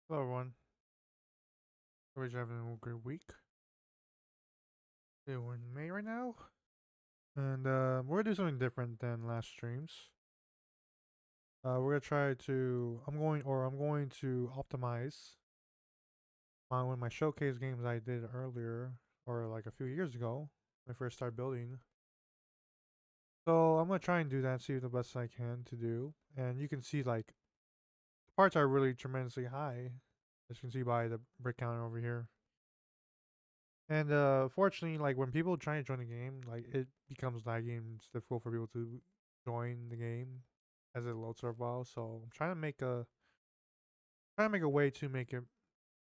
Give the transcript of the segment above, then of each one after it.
Hello, everyone. Hope you're having a great week. Yeah, we're in May right now, and we're gonna do something different than last streams. We're gonna try to. I'm going to optimize on one of my showcase games I did earlier, or like a few years ago when I first started building. So I'm gonna try and do that, see the best I can to do, and you can see like the parts are really tremendously high, as you can see by the brick counter over here. And fortunately, like when people try to join the game, like it becomes laggy and it's difficult for people to join the game as it loads for a while. So I'm trying to make a way to make it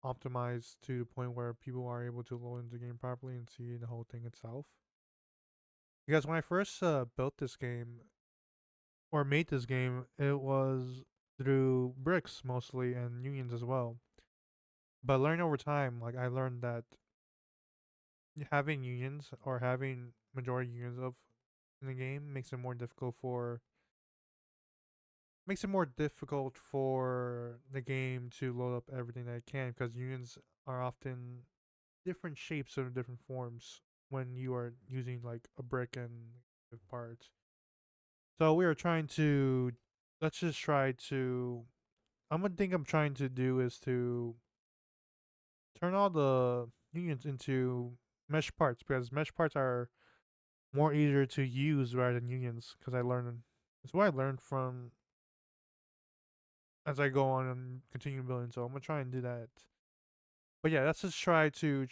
optimized to the point where people are able to load into the game properly and see the whole thing itself. Because when I first built this game or made this game, it was through bricks mostly and unions as well. But learning over time, like I learned that having unions or having majority unions of in the game makes it more difficult for the game to load up everything that it can because unions are often different shapes or different forms when you are using like a brick and parts. So we are trying to let's just try to I'm gonna think I'm trying to do is to turn all the unions into mesh parts because mesh parts are more easier to use rather than unions because I learned it's what I learned from as I go on and continue building. So I'm gonna try and do that. But yeah, let's just try to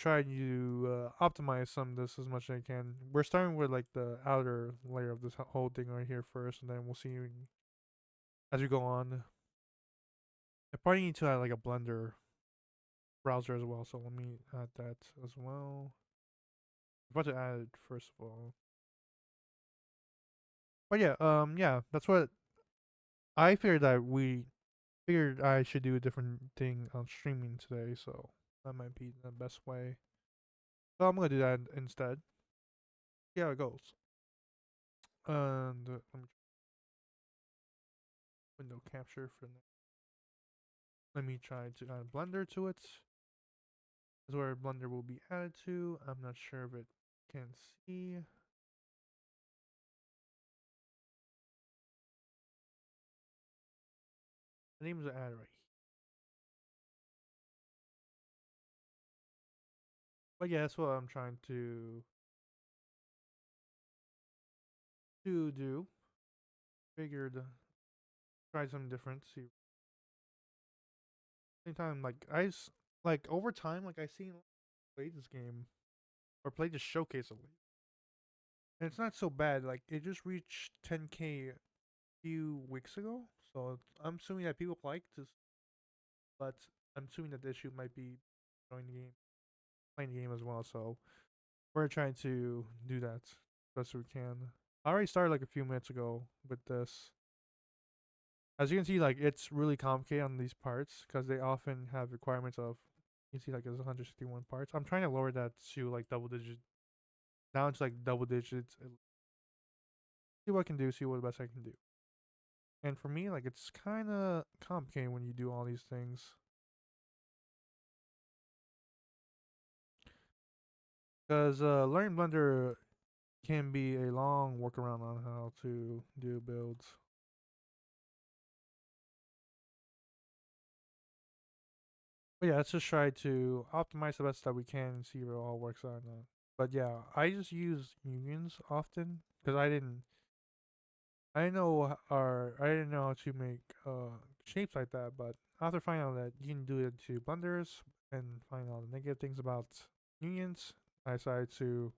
optimize some of this as much as I can. We're starting with like the outer layer of this whole thing right here first, and then we'll see as we go on. I probably need to add like a Blender browser as well. So let me add that as well. I'm about to add it first of all. But yeah, yeah, that's what I figured I should do a different thing on streaming today. So that might be the best way. So I'm gonna do that instead. See how it goes. And let me window capture for now. Let me try to add Blender to it. This is where Blender will be added to. I'm not sure if it can see. The name is added right. But yeah, that's what I'm trying to do. Figured try something different. See, same time like over time like I seen play this game or play this showcase at least, and it's not so bad. Like it just reached 10K a few weeks ago, so I'm assuming that people like this, but I'm assuming that the issue might be joining the game, playing the game as well. So we're trying to do that best we can. I already started like a few minutes ago with this. As you can see, like it's really complicated on these parts because they often have requirements of. You can see like there's 161 parts. I'm trying to lower that to like double digit, down to like double digits. See what I can do. See what the best I can do. And for me, like it's kind of complicated when you do all these things because learning Blender can be a long workaround on how to do builds. But yeah, let's just try to optimize the best that we can and see if it all works out or not. But yeah, I just use unions often because I didn't know how to make shapes like that. But after finding out that you can do it to blenders and finding out the negative things about unions, I decided to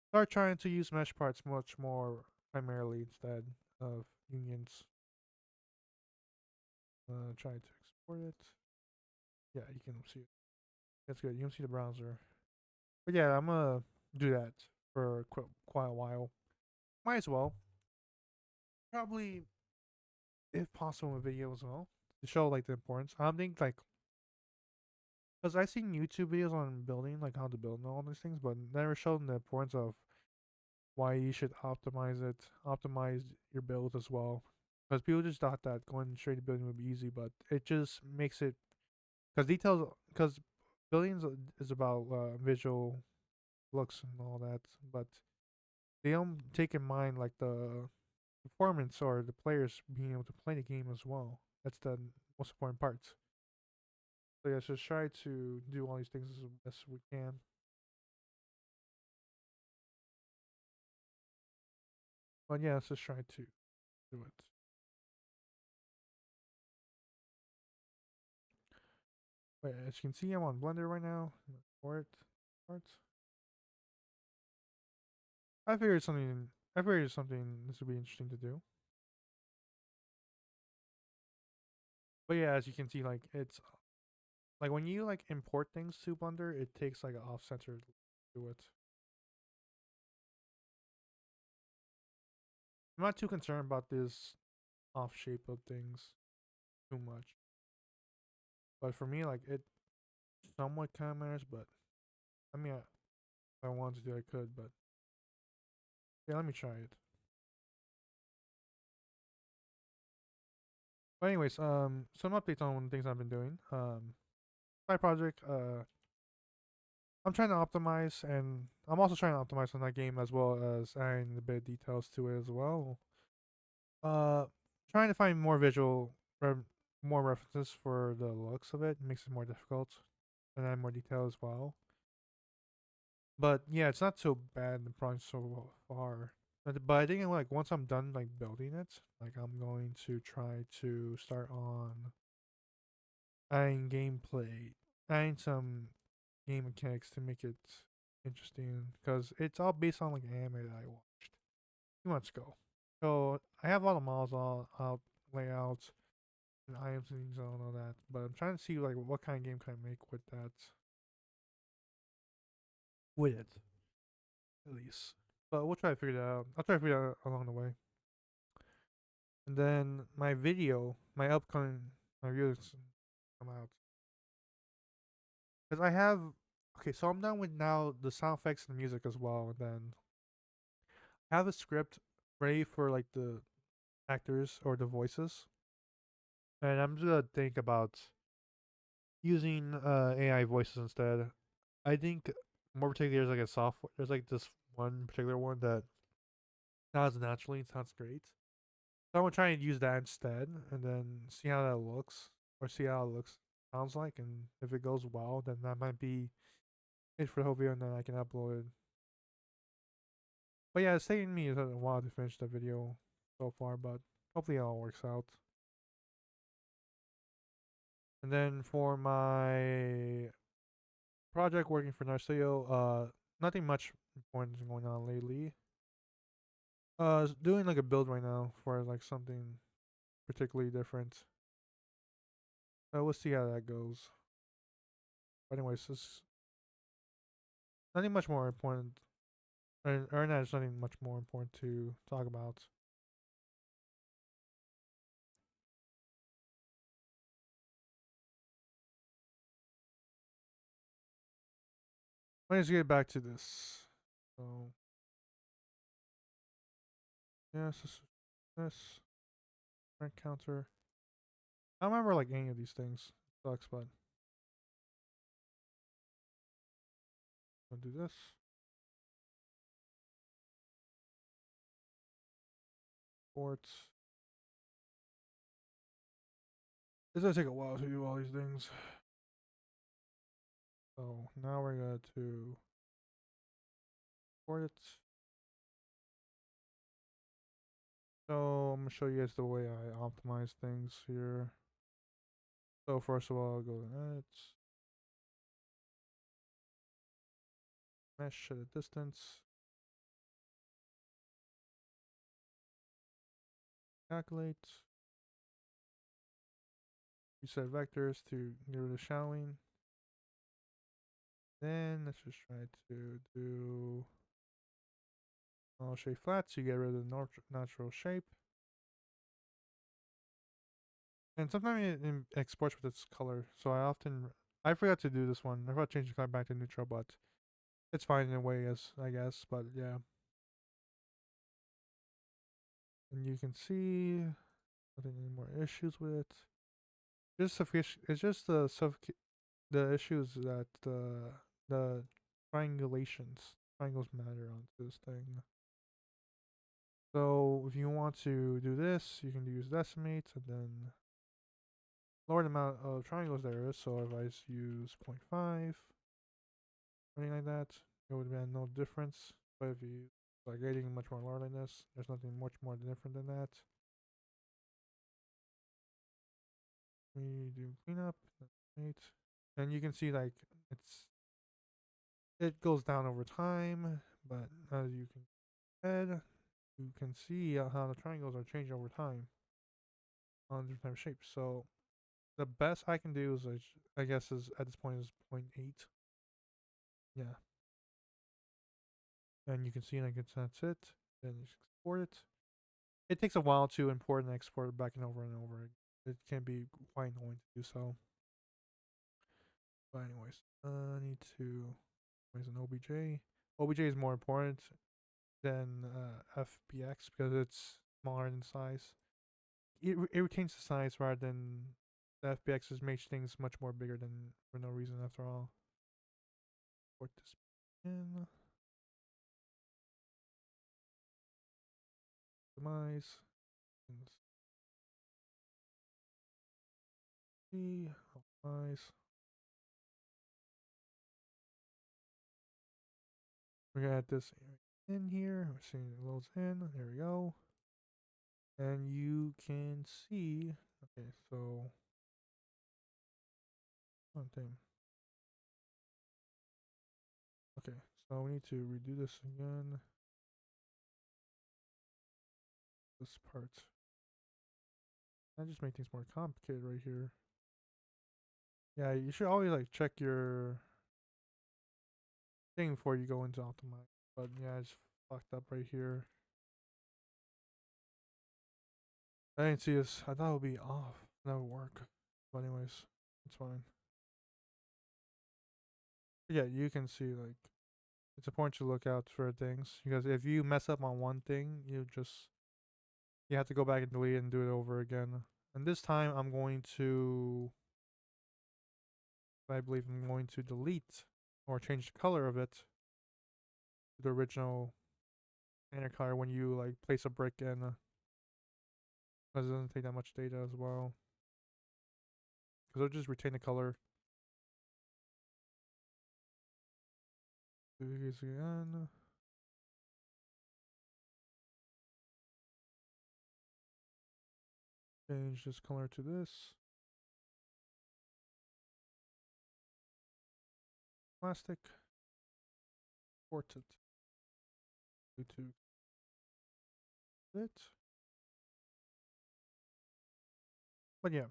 start trying to use mesh parts much more primarily instead of unions. Try to export it. Yeah, you can see it. That's good. You can see the browser. But yeah, I'm gonna do that for quite a while. Might as well. Probably, if possible, a video as well to show like the importance. I think like because I've seen YouTube videos on building, like how to build and all these things, but never showed the importance of why you should optimize your build as well. Because people just thought that going straight to building would be easy, but it just makes it because Billions is about visual looks and all that, but they don't take in mind like the performance or the players being able to play the game as well. That's the most important part. So yeah, just try to do all these things as best we can. But yeah, let's just try to do it. Wait, as you can see, I'm on Blender right now. Port, parts. I figured something. I figured something this would be interesting to do. But yeah, as you can see, like it's like when you like import things to Blender, it takes like an off center to do it. I'm not too concerned about this off shape of things too much. But for me, like it somewhat kind of matters. But I mean, if I wanted to, I could. But yeah, let me try it. But anyways, some updates on things I've been doing. My project, I'm trying to optimize, and I'm also trying to optimize on that game as well as adding a bit of details to it as well. Uh, Trying to find more references for the looks of it makes it more difficult, and add more detail as well. But yeah, it's not so bad the project so far. But I think like once I'm done like building it, like I'm going to try to start on adding gameplay, adding some game mechanics to make it interesting because it's all based on like an anime that I watched 2 months ago. So I have all the models all out layouts and items and things and all that, but I'm trying to see like what kind of game can I make with that with it at least. But we'll try to figure that out. I'll try to figure it out along the way. And then my upcoming my videos come out because I have okay. So I'm done with now the sound effects and the music as well. And then I have a script ready for like the actors or the voices, and I'm just gonna think about using AI voices instead. I think more particularly there's like a software. There's like this one particular one that sounds naturally and sounds great. So I'm gonna try and use that instead, and then see how that looks, or see how it looks sounds like, and if it goes well, then that might be it for the whole video, and then I can upload it. But yeah, it's taking me a while to finish the video so far, but hopefully it all works out. And then for my project working for Narcio, nothing much important is going on lately. Doing like a build right now for like something particularly different. We'll see how that goes. But anyways, this nothing much more important. Or not, there's nothing much more important to talk about. Let's get back to this. So yes, this rank counter. I don't remember like any of these things. Sucks, but I'll do this. Sports. It's gonna take a while to do all these things. So now we're going to import it. So I'm gonna show you guys the way I optimize things here. So first of all, I'll go to edit, mesh at a distance, calculate, reset vectors to get rid of shadowing. Then let's just try to do all shape flat so you get rid of the natural shape. And sometimes it exports with its color, so I forgot to do this one. I forgot to change the color back to neutral, but it's fine in a way, as I guess. But yeah, and you can see nothing any more issues with it. It's just the The issue is that the triangles matter on this thing. So if you want to do this, you can use decimate and then lower the amount of triangles there is. So if I use 0.5, something like that, it would be no difference. But if you like anything much more lower than this, there's nothing much more different than that. We do cleanup, decimate, and you can see like it goes down over time, but as you can add, you can see how the triangles are changing over time on different type of shapes. So the best I can do is, I guess, is at this point is 0.8. Yeah, and you can see, and I guess that's it. Then you export it. It takes a while to import and export it back and over. It can be quite annoying to do so. But anyways, I need to. There's an OBJ. OBJ is more important than FBX because it's smaller in size. It retains the size rather than the FBXs makes things much more bigger than for no reason after all. Put this in. Optimize. And see. Optimize. We're gonna add this in here. We're seeing it loads in. There we go. And you can see. Okay, so. Oh, damn. Okay, so we need to redo this again. This part. I just make things more complicated right here. Yeah, you should always like check your thing before you go into optimize. But yeah, I just fucked up right here. I didn't see this. I thought it would be off. That would work. But anyways, it's fine. But yeah, you can see like it's important to look out for things because if you mess up on one thing, you have to go back and delete it and do it over again. And this time I'm going to I believe I'm going to delete or change the color of it to the original standard color when you like place a brick in because it doesn't take that much data as well. Because it'll just retain the color. Do these again. Change this color to this. Plastic. Port it. To it. But yeah.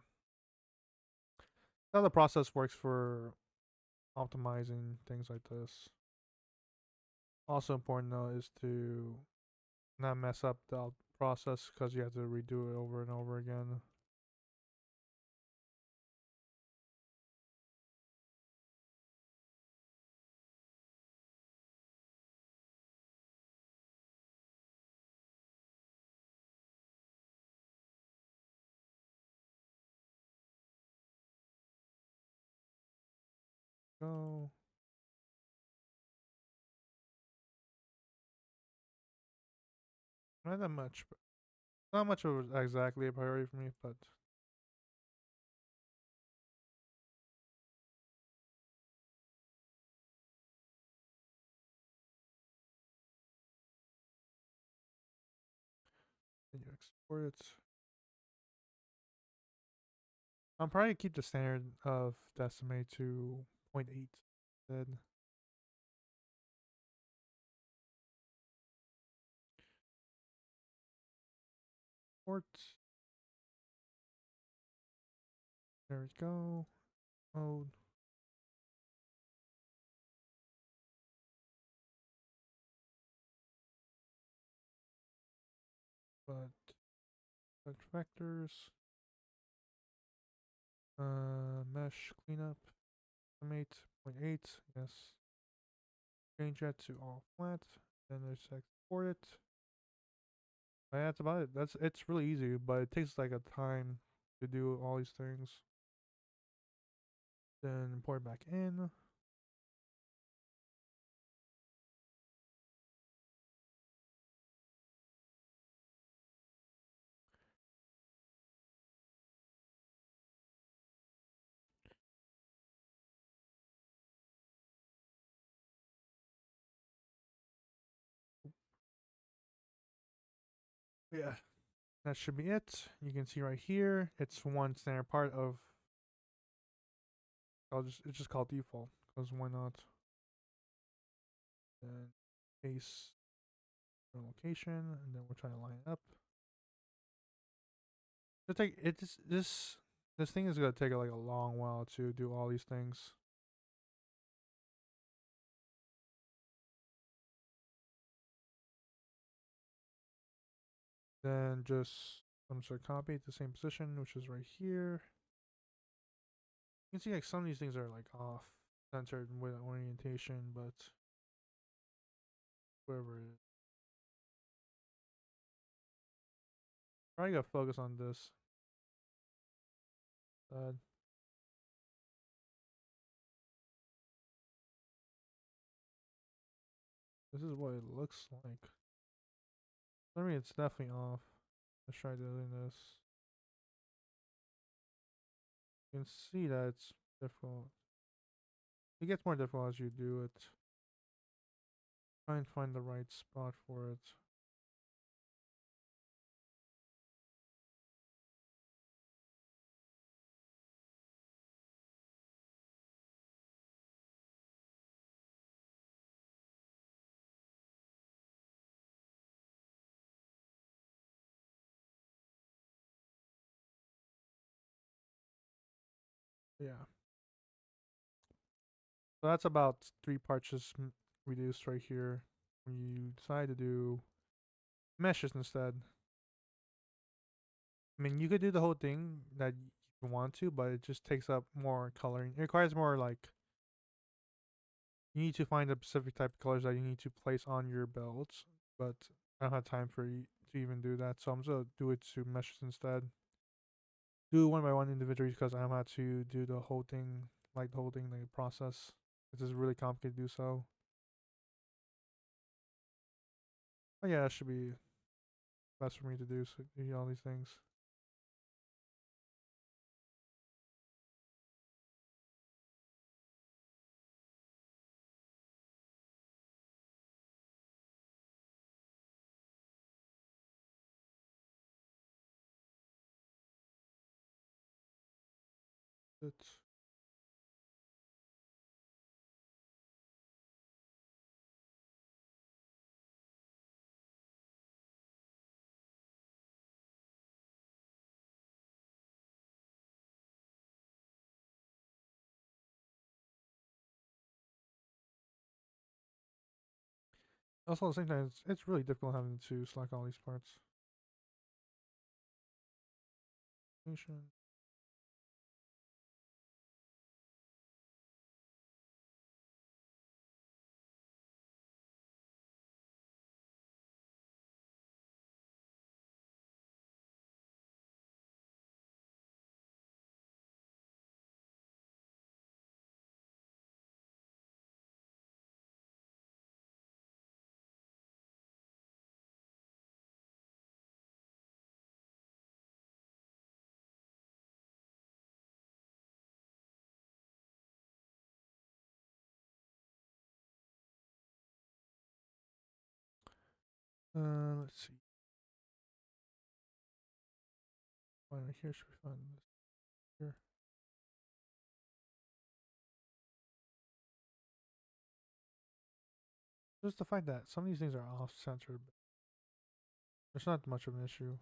How the process works for optimizing things like this. Also important though is to not mess up the process because you have to redo it over and over again. So not that much, but not much of exactly a priority for me, but then you export it. I'm probably keep the standard of decimate to 0.8 instead. Port. There we go. Mode. But vectors. Mesh cleanup. Estimate 0.8. Yes. Change that to all flat. Then just export it. And that's about it. It's really easy, but it takes like a time to do all these things. Then import back in. Yeah, that should be it. You can see right here, it's one standard part of. It's just called default because why not? Then paste the location, and then we'll try to line it up. It take it this thing is gonna take like a long while to do all these things. Then I'm just gonna copy it to the same position, which is right here. You can see like some of these things are like off centered with orientation, but whatever it is. Probably gotta focus on this. Uh, this is what it looks like. I mean, it's definitely off. Let's try doing this. You can see that it's difficult. It gets more difficult as you do it. Try and find the right spot for it. Yeah. So that's about 3 parts just reduced right here. When you decide to do meshes instead. I mean, you could do the whole thing that you want to, but it just takes up more coloring. It requires more like you need to find a specific type of colors that you need to place on your builds, but I don't have time for you to even do that, so I'm just gonna do it to meshes instead. Do it one by one individually because I don't have to do the whole thing, like the whole thing, like the process. It's just really complicated to do so. But yeah, that should be best for me to do, so do all these things. It's also at the same time, it's really difficult having to select all these parts. Nation. Let's see. Find right here. Should we find this here? Just to find that some of these things are off centered. It's not much of an issue.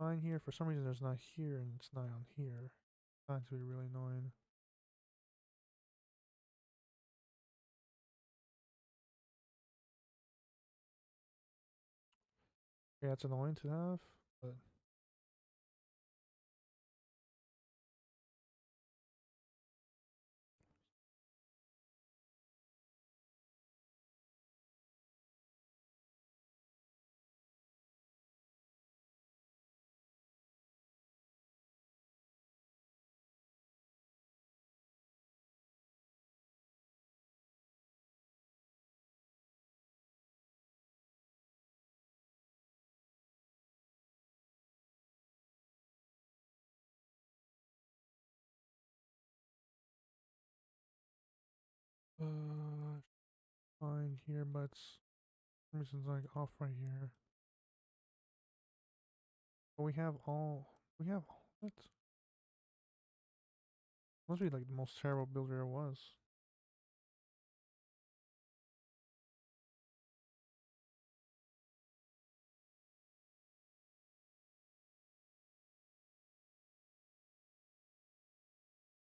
Mine here, for some reason, there's not here and it's not on here. That's be really annoying. Yeah, it's annoying to have, but Uh, fine here, but for some reason it's like off right here. But we have all it. Must be like the most terrible build there was.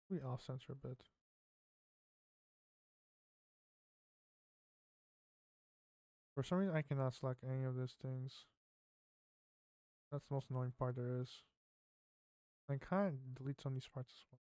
We off censor a bit. For some reason, I cannot select any of these things. That's the most annoying part there is. I can't delete some of these parts as well.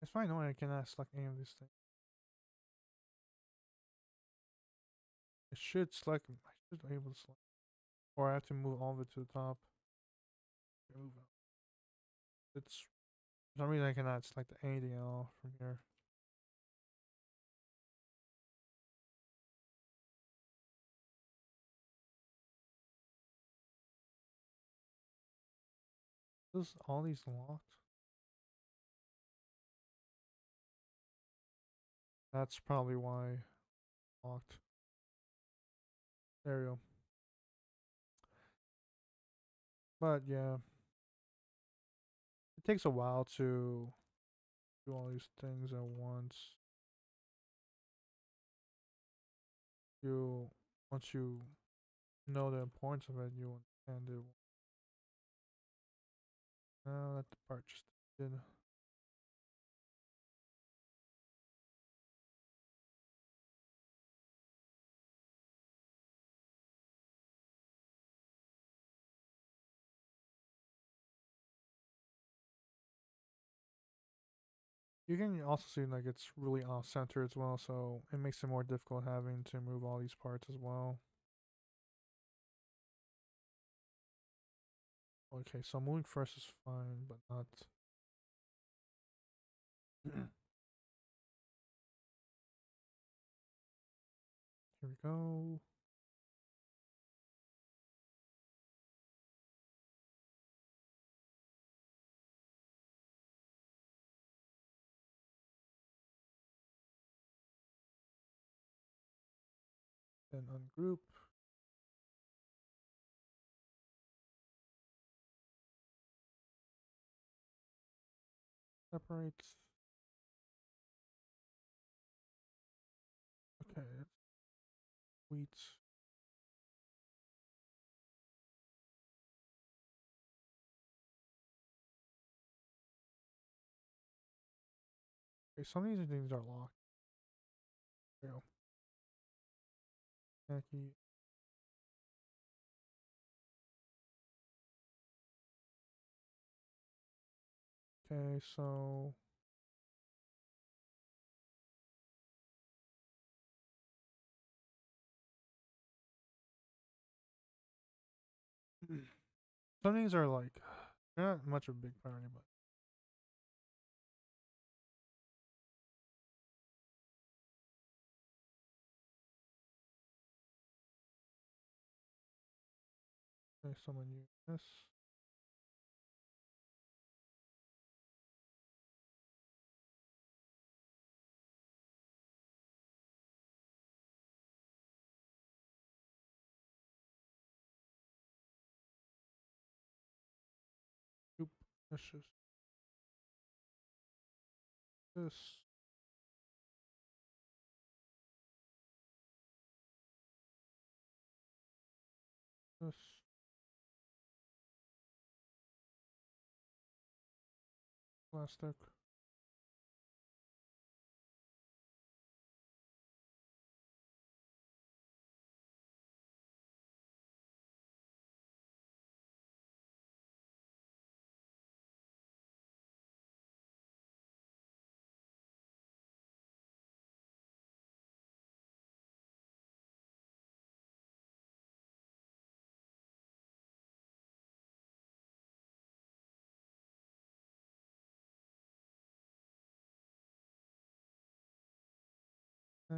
It's fine annoying I cannot select any of these things. It should select. I should be able to select. Or I have to move all of it to the top. Move it. It's for some reason I cannot select anything at all from here. Is all these locked? That's probably why locked. There we go. But yeah, it takes a while to do all these things at once. You once you know the importance of it, you understand it. Now that the part just did. You can also see like it's really off center as well, so it makes it more difficult having to move all these parts as well. Okay, so moving first is fine, but not. Here we go. Then ungroup. Separate. Okay, wheat. Okay, some of these things are locked. There we go. Khaki. Okay, so some things are like they're not much of a big priority, but okay, someone use this. Oop, let's just this. This. Plastic.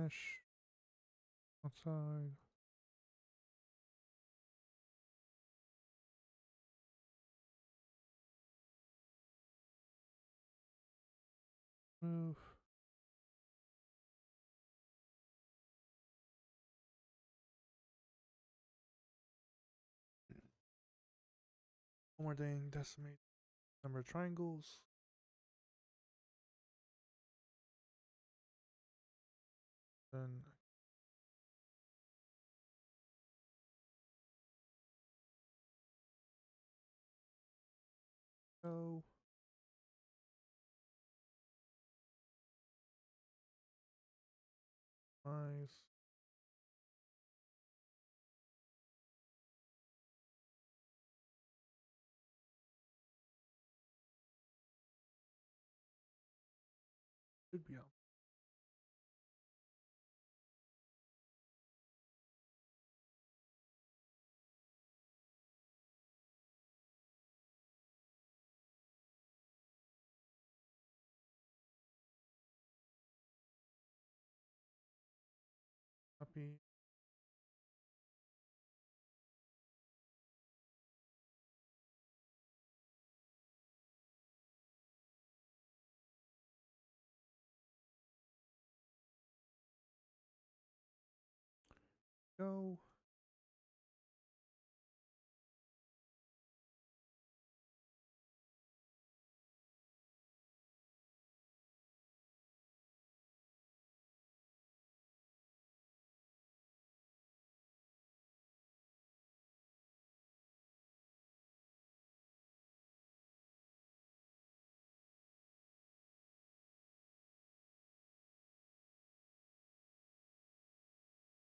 Mesh outside. Move. One more thing. Decimate number of triangles. Then go. Nice. Should be up. Copy. Go.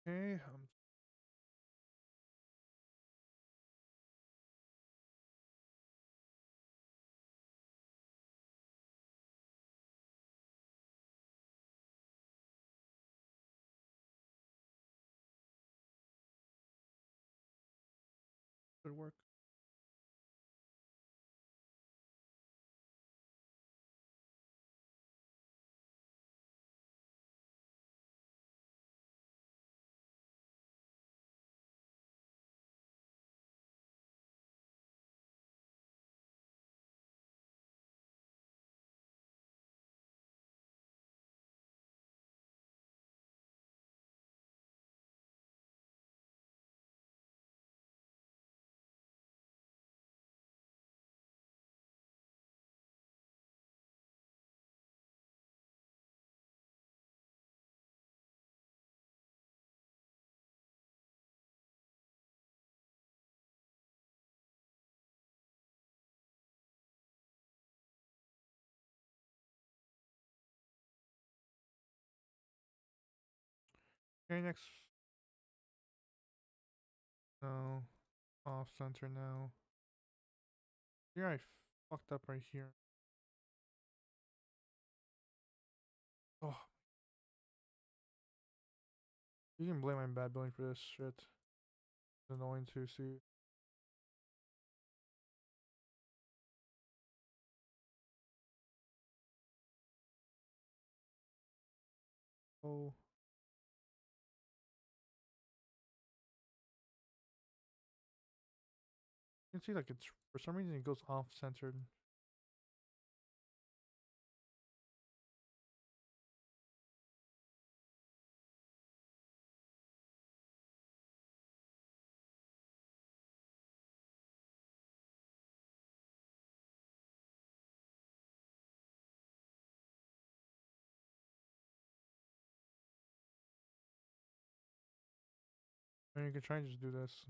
Okay. Good work. Okay. Next. No. Off center now. Here I fucked up right here. Oh, you can blame my bad building for this shit. It's annoying to see. Oh, you can see like it's for some reason it goes off centered. And you can try and just do this.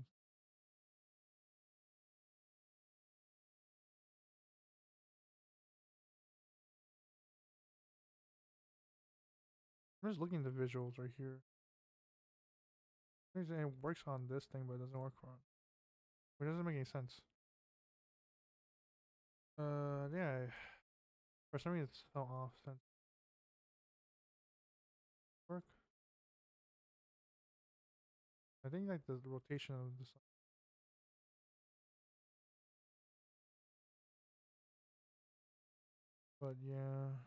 I'm just looking at the visuals right here. It works on this thing, but it doesn't work on. It doesn't make any sense. Yeah. For some reason it's so off center. Work. I think like the rotation of this. But yeah.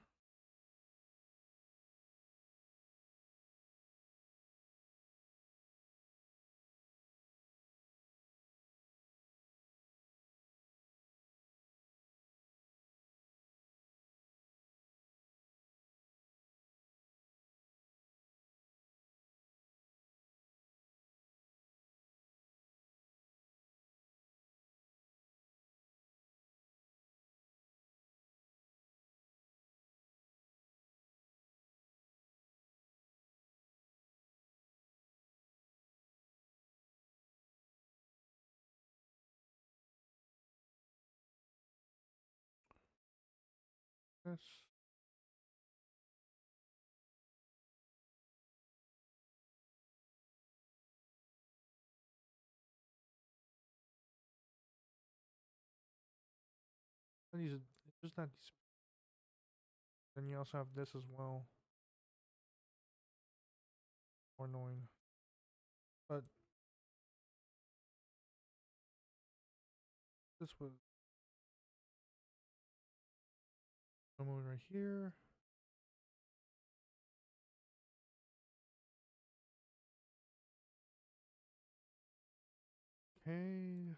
Yes. It's just not these. Then you also have this as well. More annoying. But this was someone right here. Okay.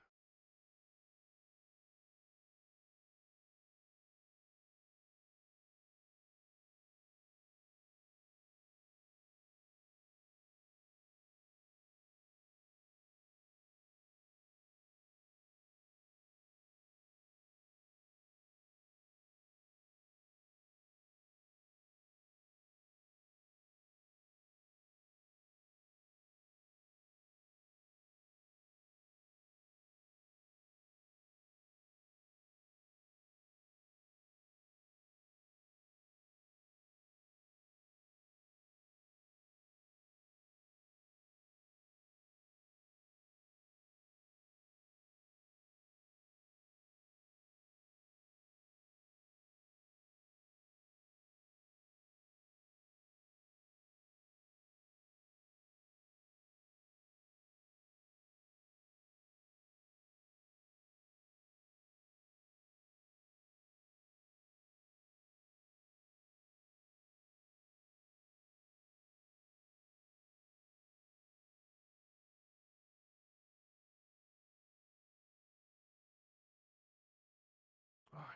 Ah,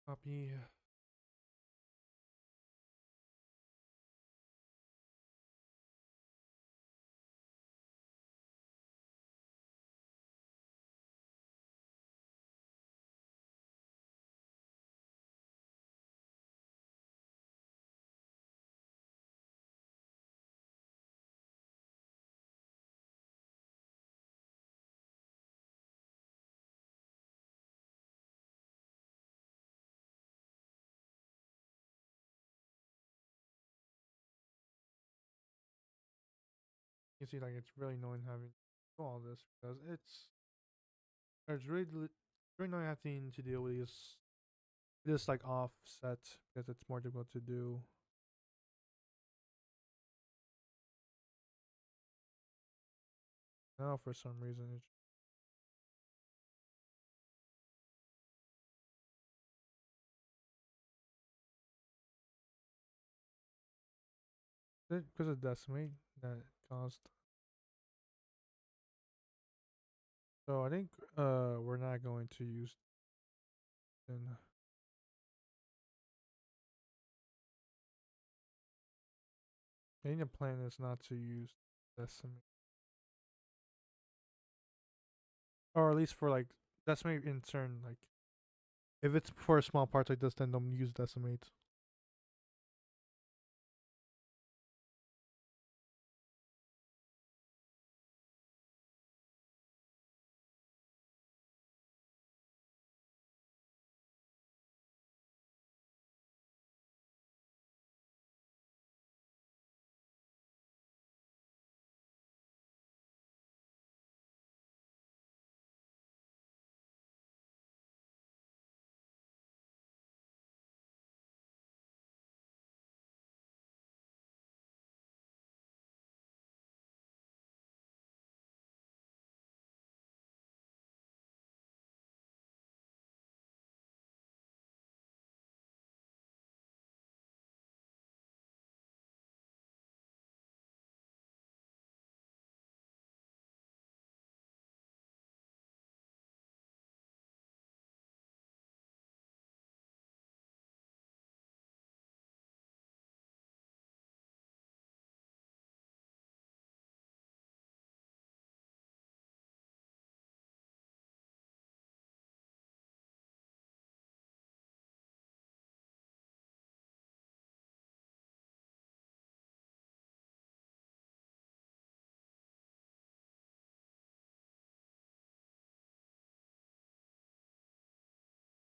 copy. You see, like it's really annoying having to do all this because it's really annoying having to deal with this like offset because it's more difficult to do. Now for some reason it's because of decimate that caused. So I think we're not going to use then. I think the plan is not to use decimate, or at least for like decimate in certain like if it's for small parts like this, then don't use decimate.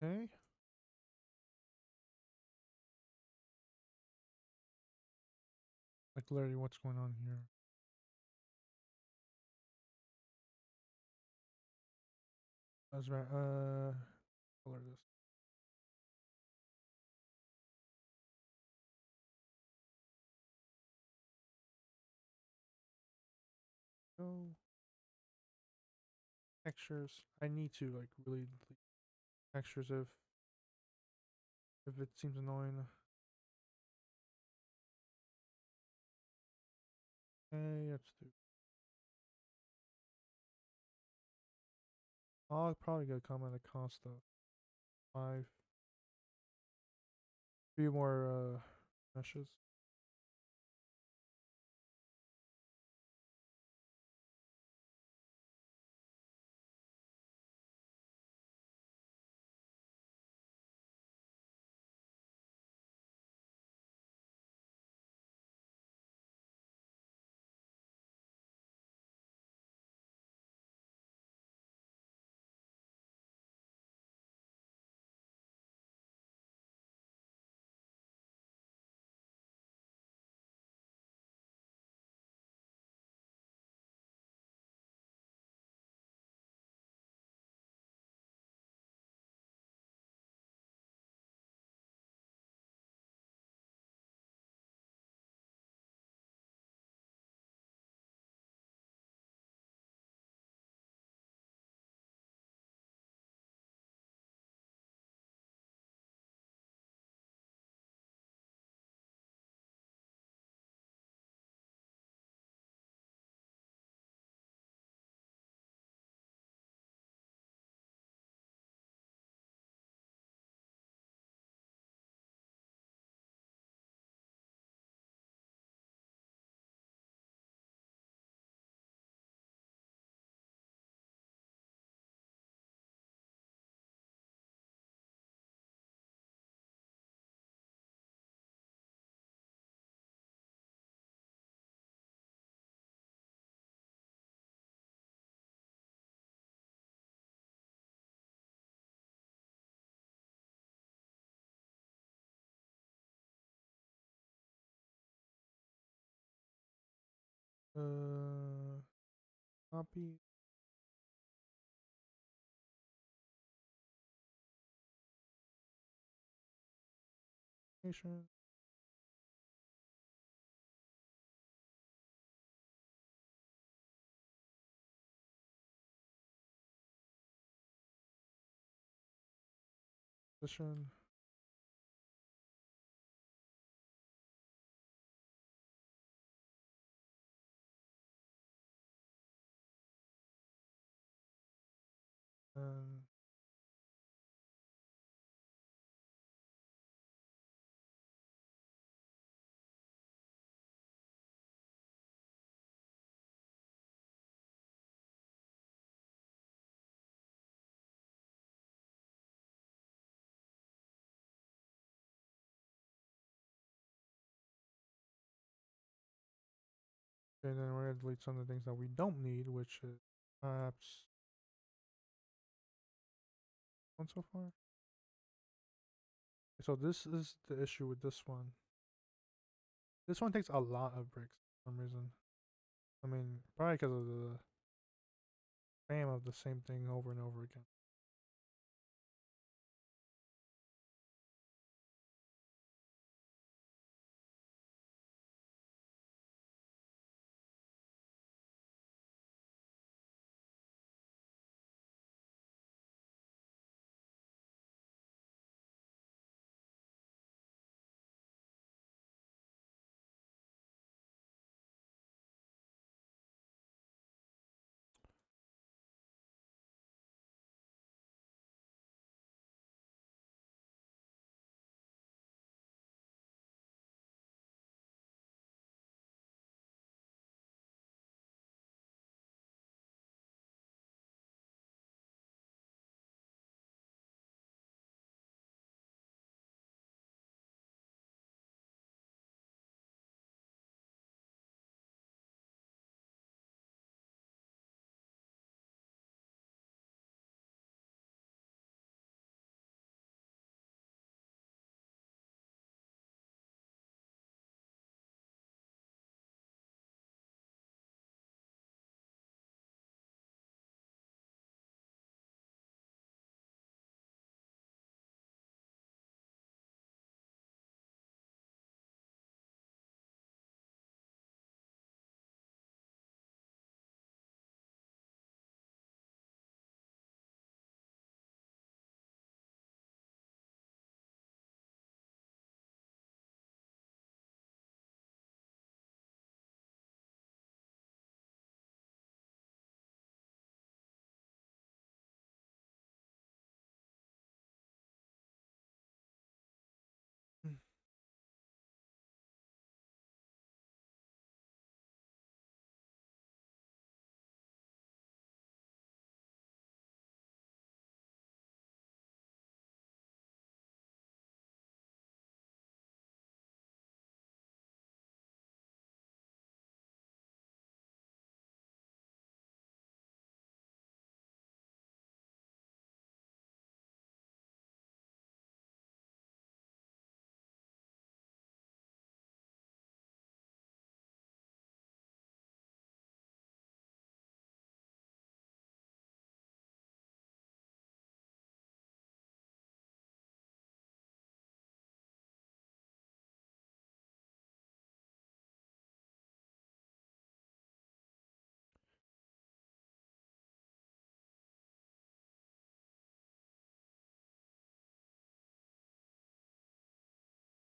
Okay. Like literally what's going on here. That's right. Color this. Go. Textures. I need to like really delete textures if it seems annoying. Okay, let's do. I'll probably get a comment at cost of 5. Few more meshes. Uh, Copy. Nation. Position. And okay, then we're gonna delete some of the things that we don't need, which is perhaps one so far. So this is the issue with this one. This one takes a lot of bricks for some reason. I mean, probably because of the spam of the same thing over and over again.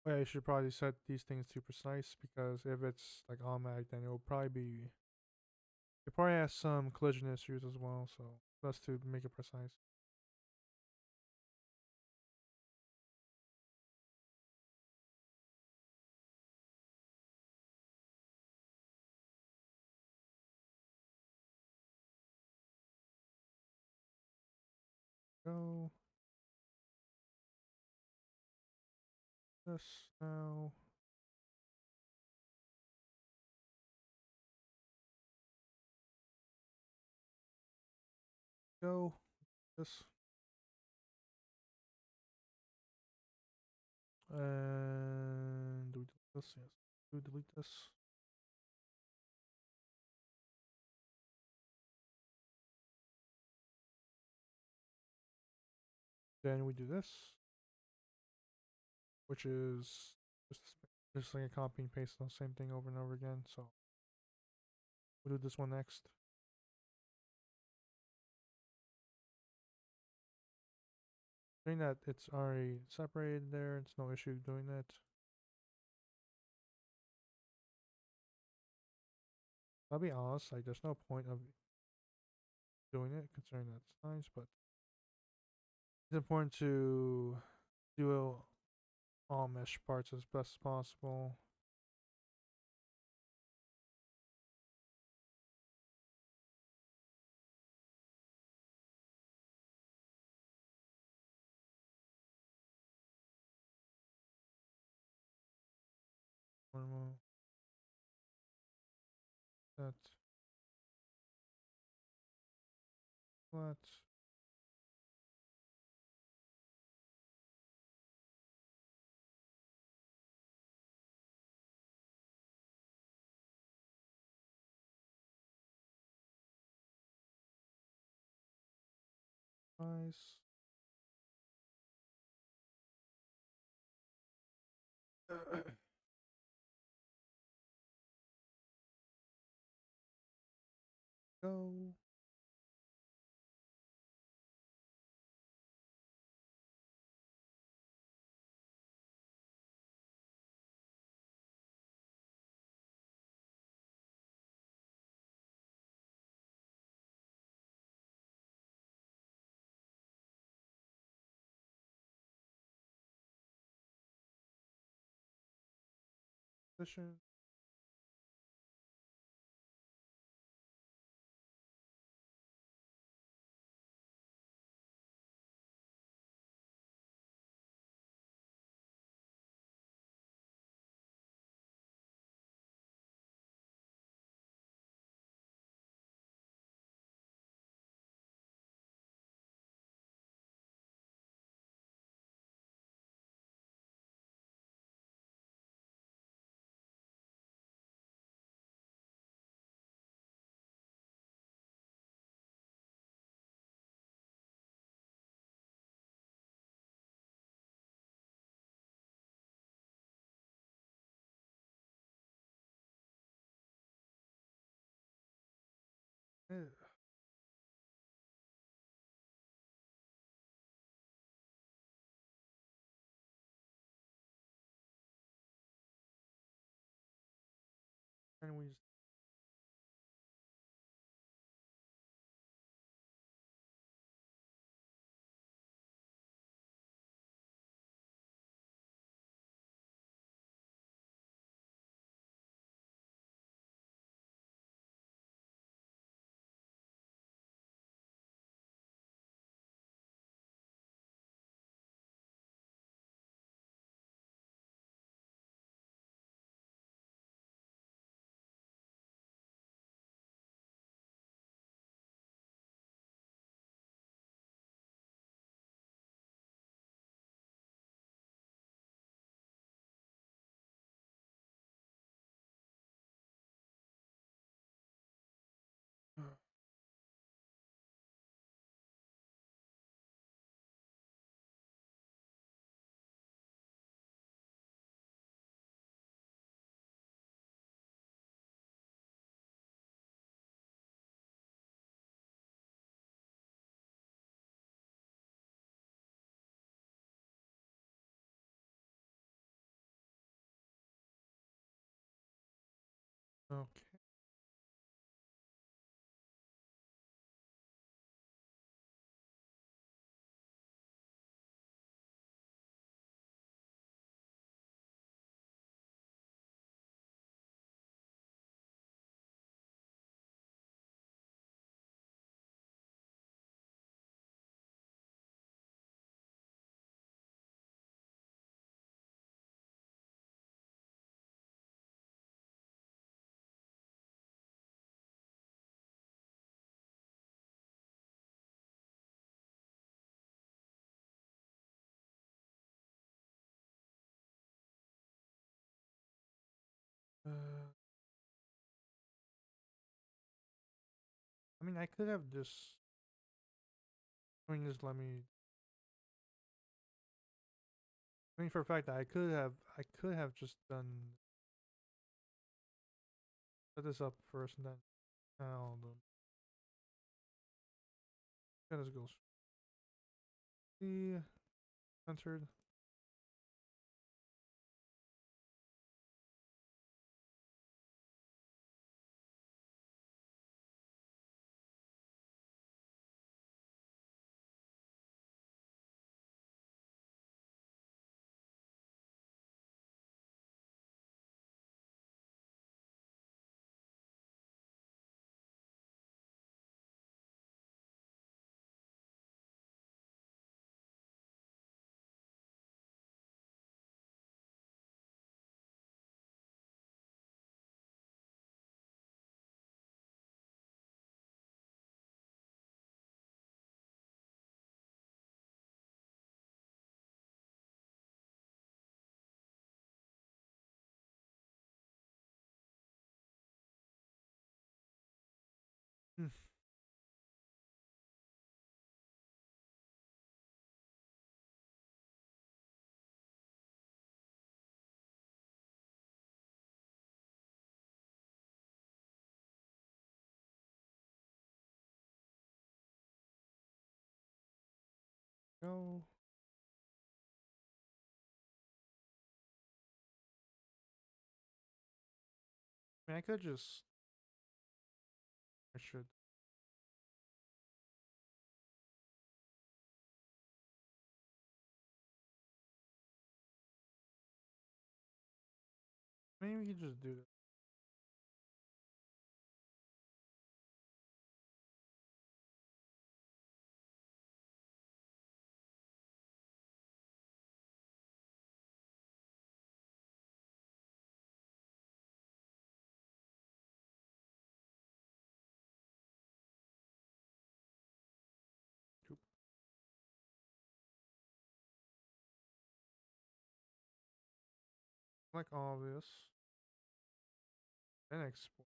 Oh, yeah, you should probably set these things to precise because if it's like automatic, then it will probably be. It probably has some collision issues as well, so best to make it precise. Go this now. Go this and do we delete this? Yes. Do we delete this? Then we do this, which is just like a copy and paste the same thing over and over again. So we'll do this one next. Doing that, it's already separated there. It's no issue doing that. I'll be honest, like there's no point of doing it considering that's nice, but it's important to do all mesh parts as best as possible. Normal. That flat. Nice. Go. Position. And we Okay. I mean, I could have just. I mean, just let me. I mean, for a fact that I could have just done set this up first and then. I'll do. Let us go. See, censored. Hmm. Go. I mean, I could just. I should. Maybe we could just do that. Oop. Like all this. Then export.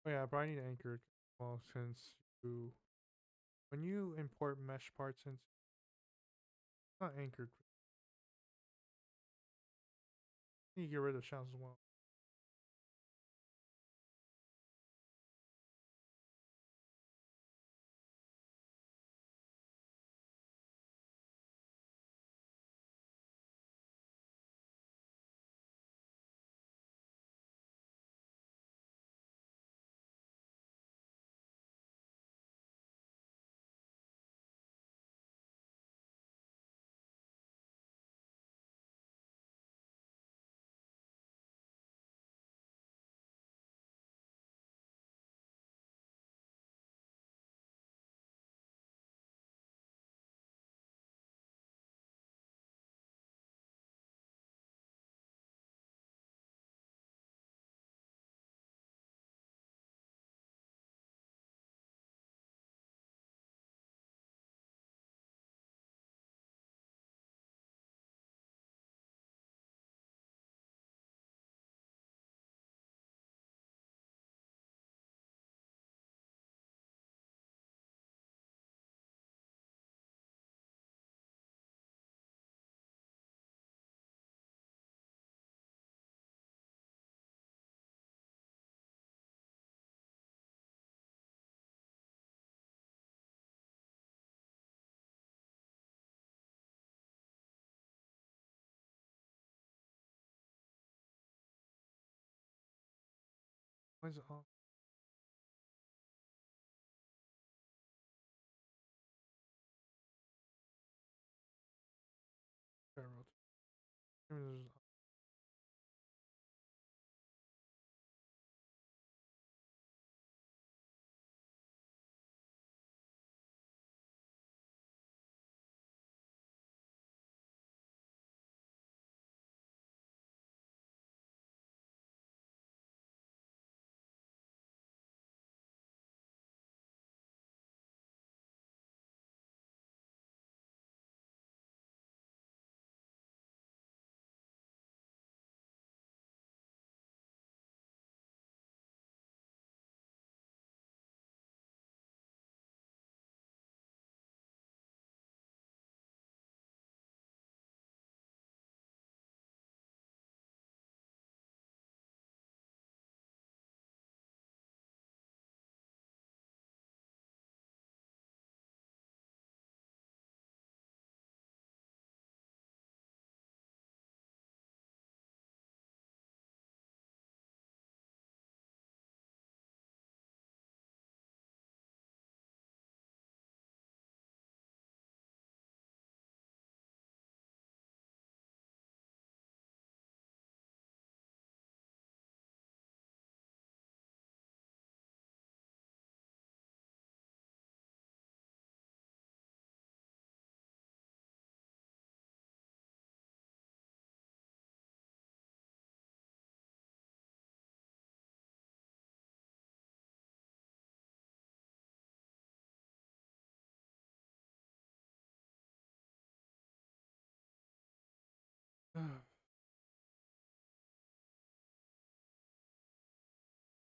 Oh yeah, I probably need anchored. Well, since you when you import mesh parts into it's not anchored, you get rid of shells as well. Why is it off? Maybe there's-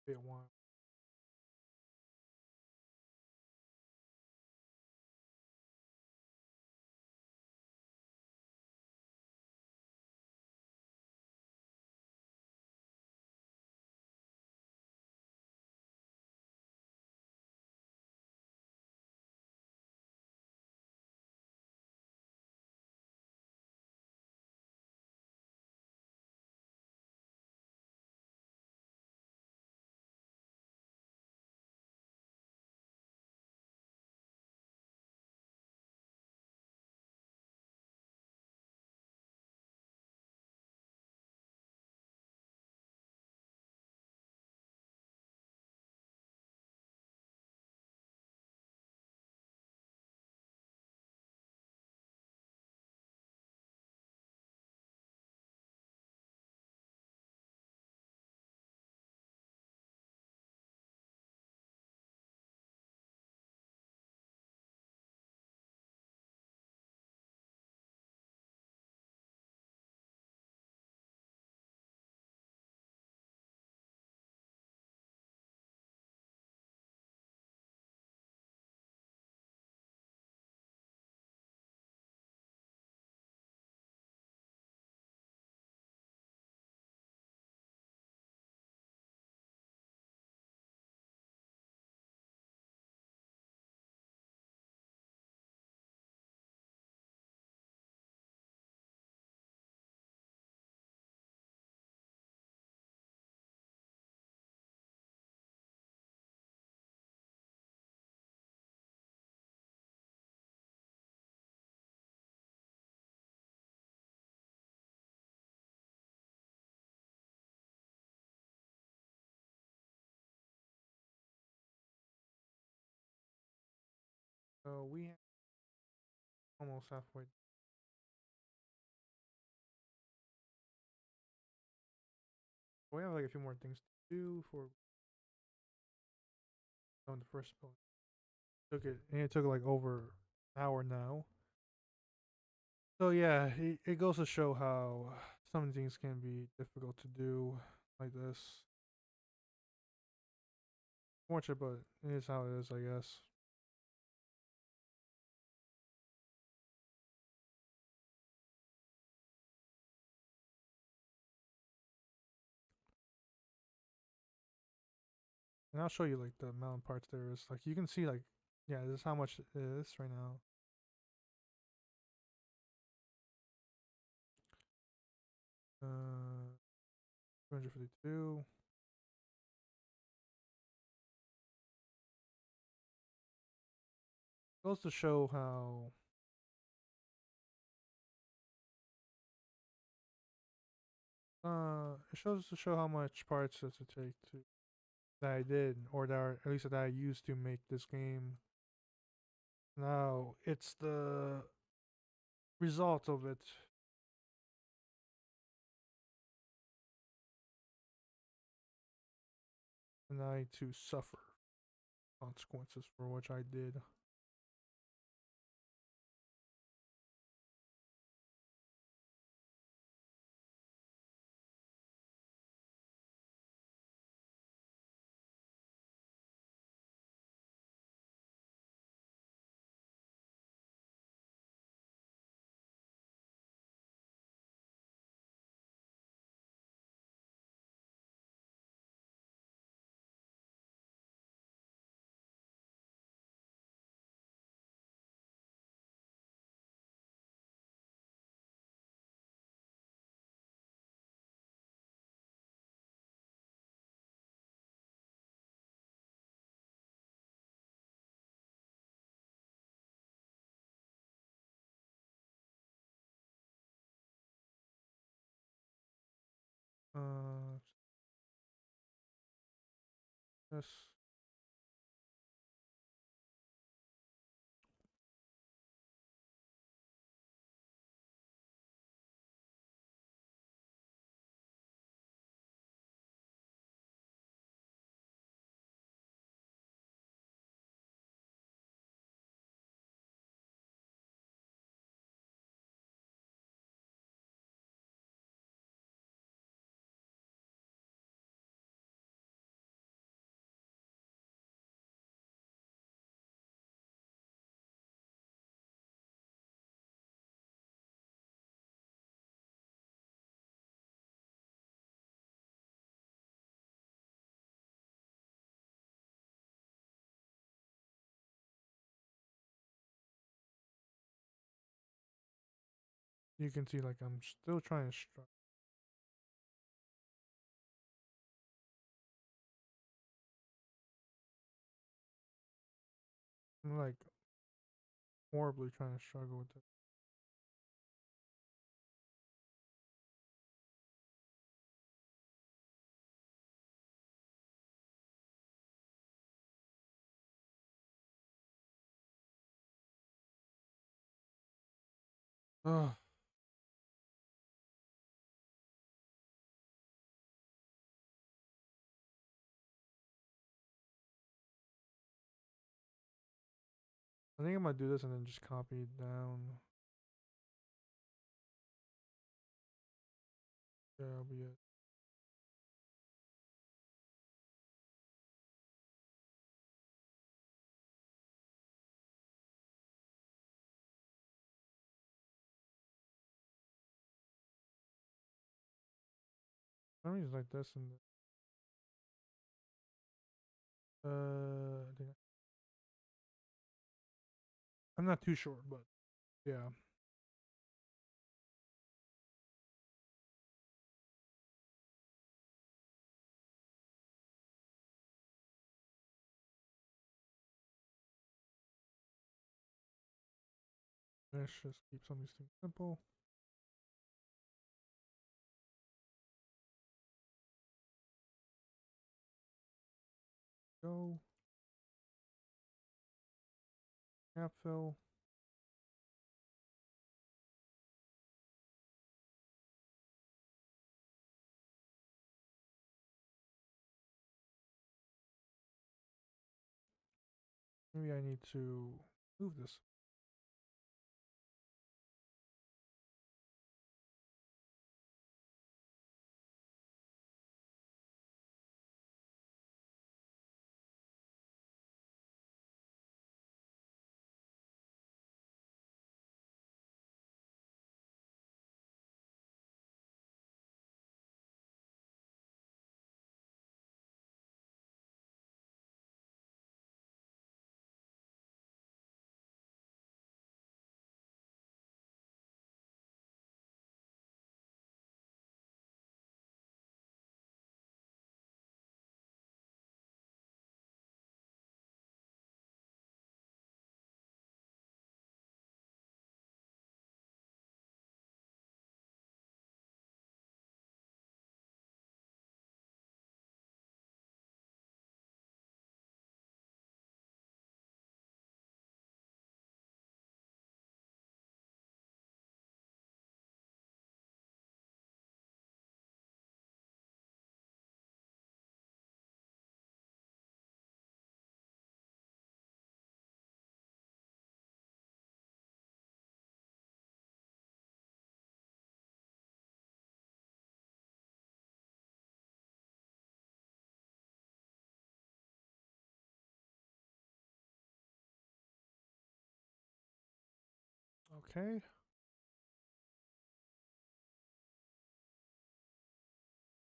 Bit one. So we almost halfway. We have like a few more things to do for on the first spell. It took like over an hour now. So yeah, it goes to show how some things can be difficult to do like this. Watch it, but it is how it is, I guess. And I'll show you like the mountain parts there is. Like you can see like yeah, this is how much it is right now. Uh 252. Goes to show how it shows to show how much parts does it take to that I did, or that at least that I used to make this game. Now it's the result of it, and I to suffer consequences for which I did. Uh, yes. You can see like I'm still trying to struggle. I'm like horribly trying to struggle with it. Ugh. I think I'm gonna do this and then just copy it down. Yeah, that'll be it. Let me just like this and I think I'm not too sure, but yeah. Let's just keep some of these things simple. Go. Gap fill. Maybe I need to move this. Okay.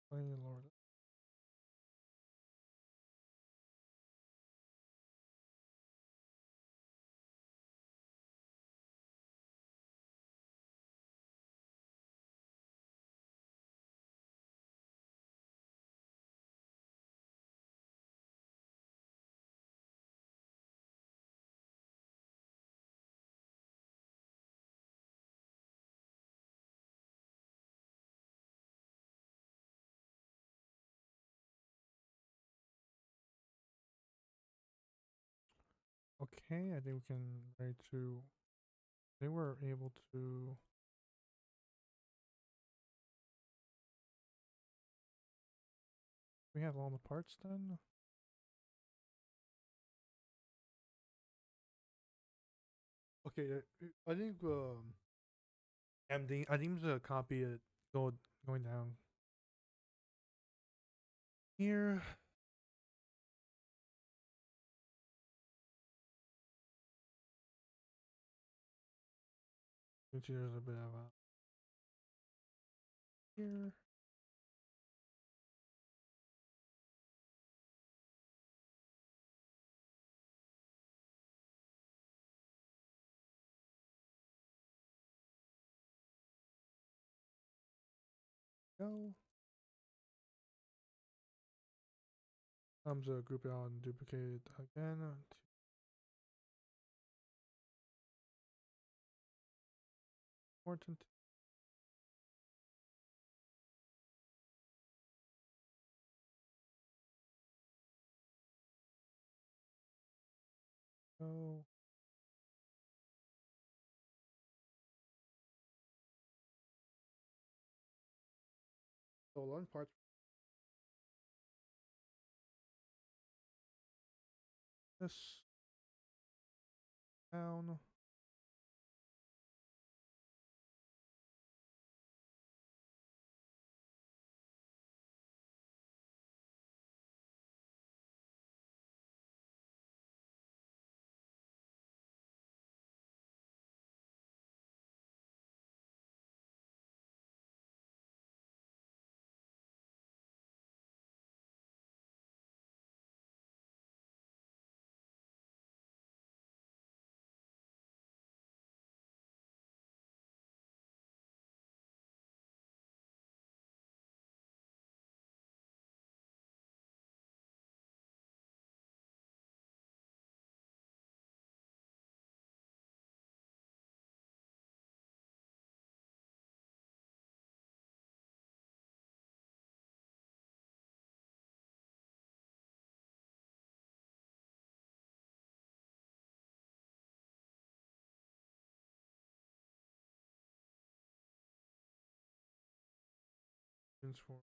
Play Lord. Okay, I think we can ready to. They were able to. We have all the parts then. Okay, I think I think I'm just copy it. Going down here. You see there's a bit of a here. Go. I'm just group it out and duplicate it again. Important. Go. So learn parts. This down. Transform.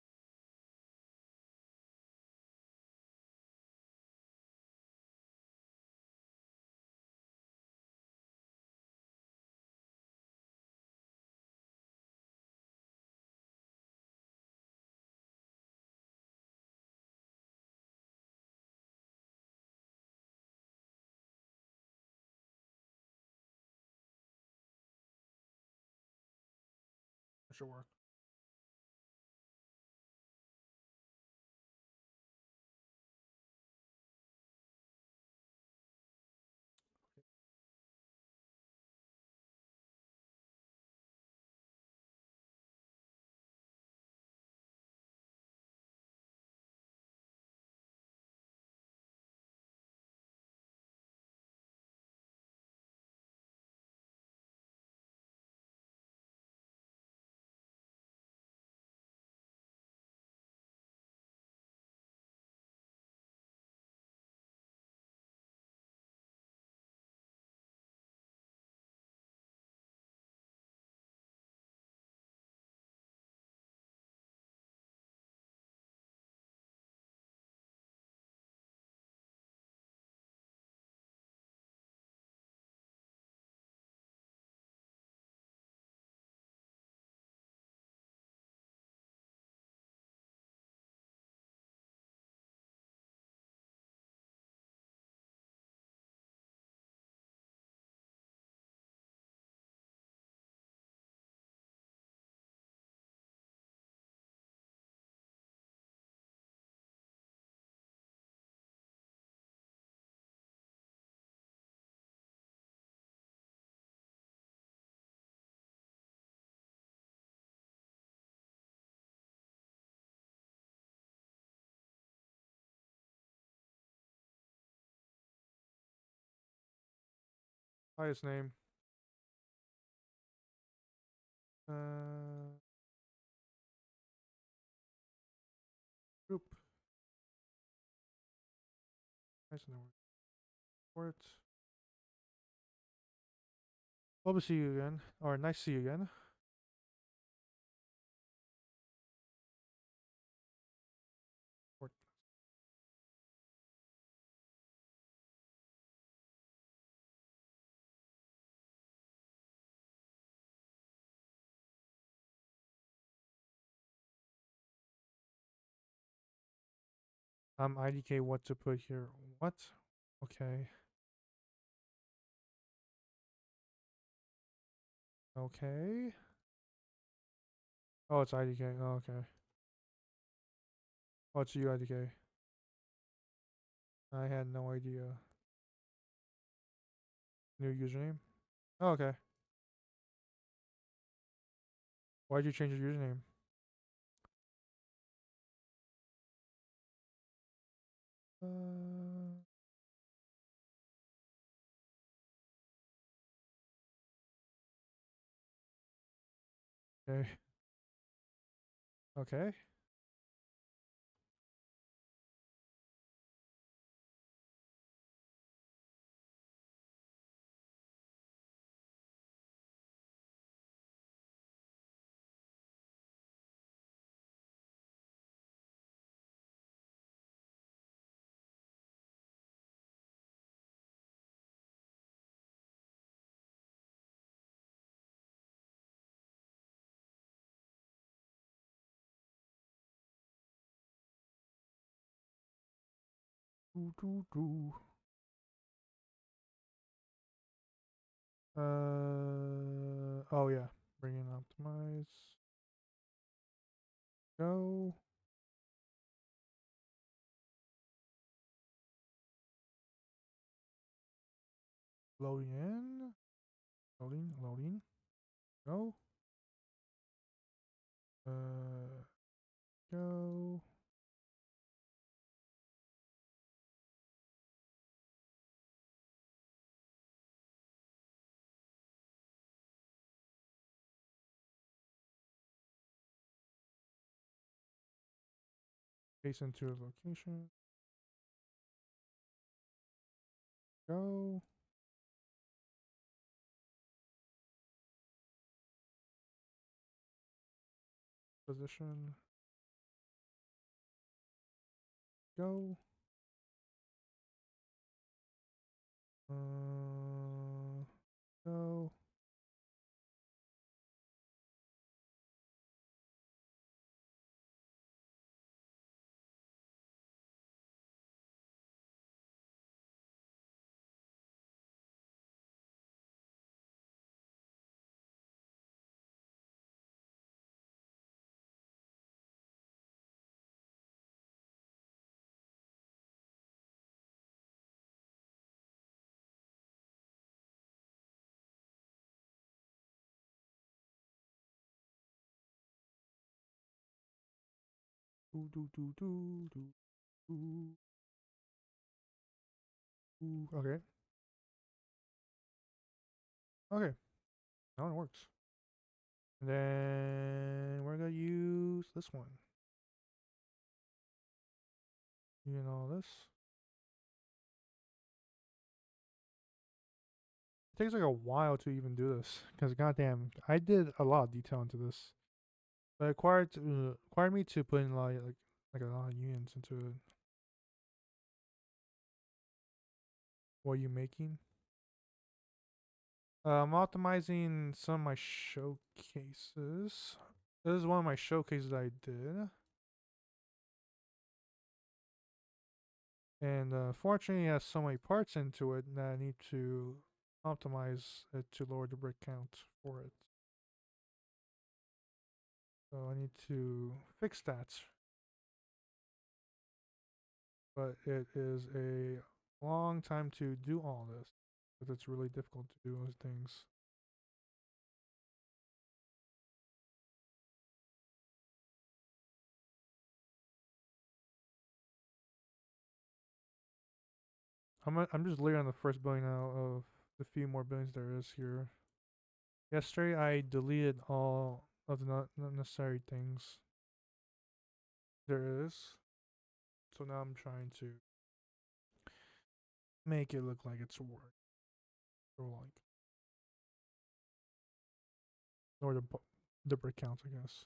That should work. Highest name. Uh, group. Nice and report. Hope to see you again. Or nice to see you again. Report. IDK what to put here. What? Okay. Okay. Oh, it's IDK. Oh, okay. Oh, it's you, IDK. I had no idea. New username? Oh, okay. Why'd you change your username? Uh, okay. Okay. Do, do, do. Oh yeah. Bring in optimize. Go. Loading in. Loading, loading. Go. Go. Paste into location. Go. Position. Go. Go. Do do do do do do. Do. Okay. Okay. Now it works. And then we're gonna use this one. You know this. It takes like a while to even do this because goddamn, I did a lot of detail into this. But it required me to put in like a lot of unions into it. What are you making? I'm optimizing some of my showcases. This is one of my showcases I did. And fortunately, it has so many parts into it that I need to optimize it to lower the brick count for it. So I need to fix that. But it is a long time to do all this. Because it's really difficult to do those things. I'm just literally on the first building now of the few more buildings there is here. Yesterday, I deleted all of the not necessary things there is. So now I'm trying to make it look like it's work. Or like, or the brick counts, I guess.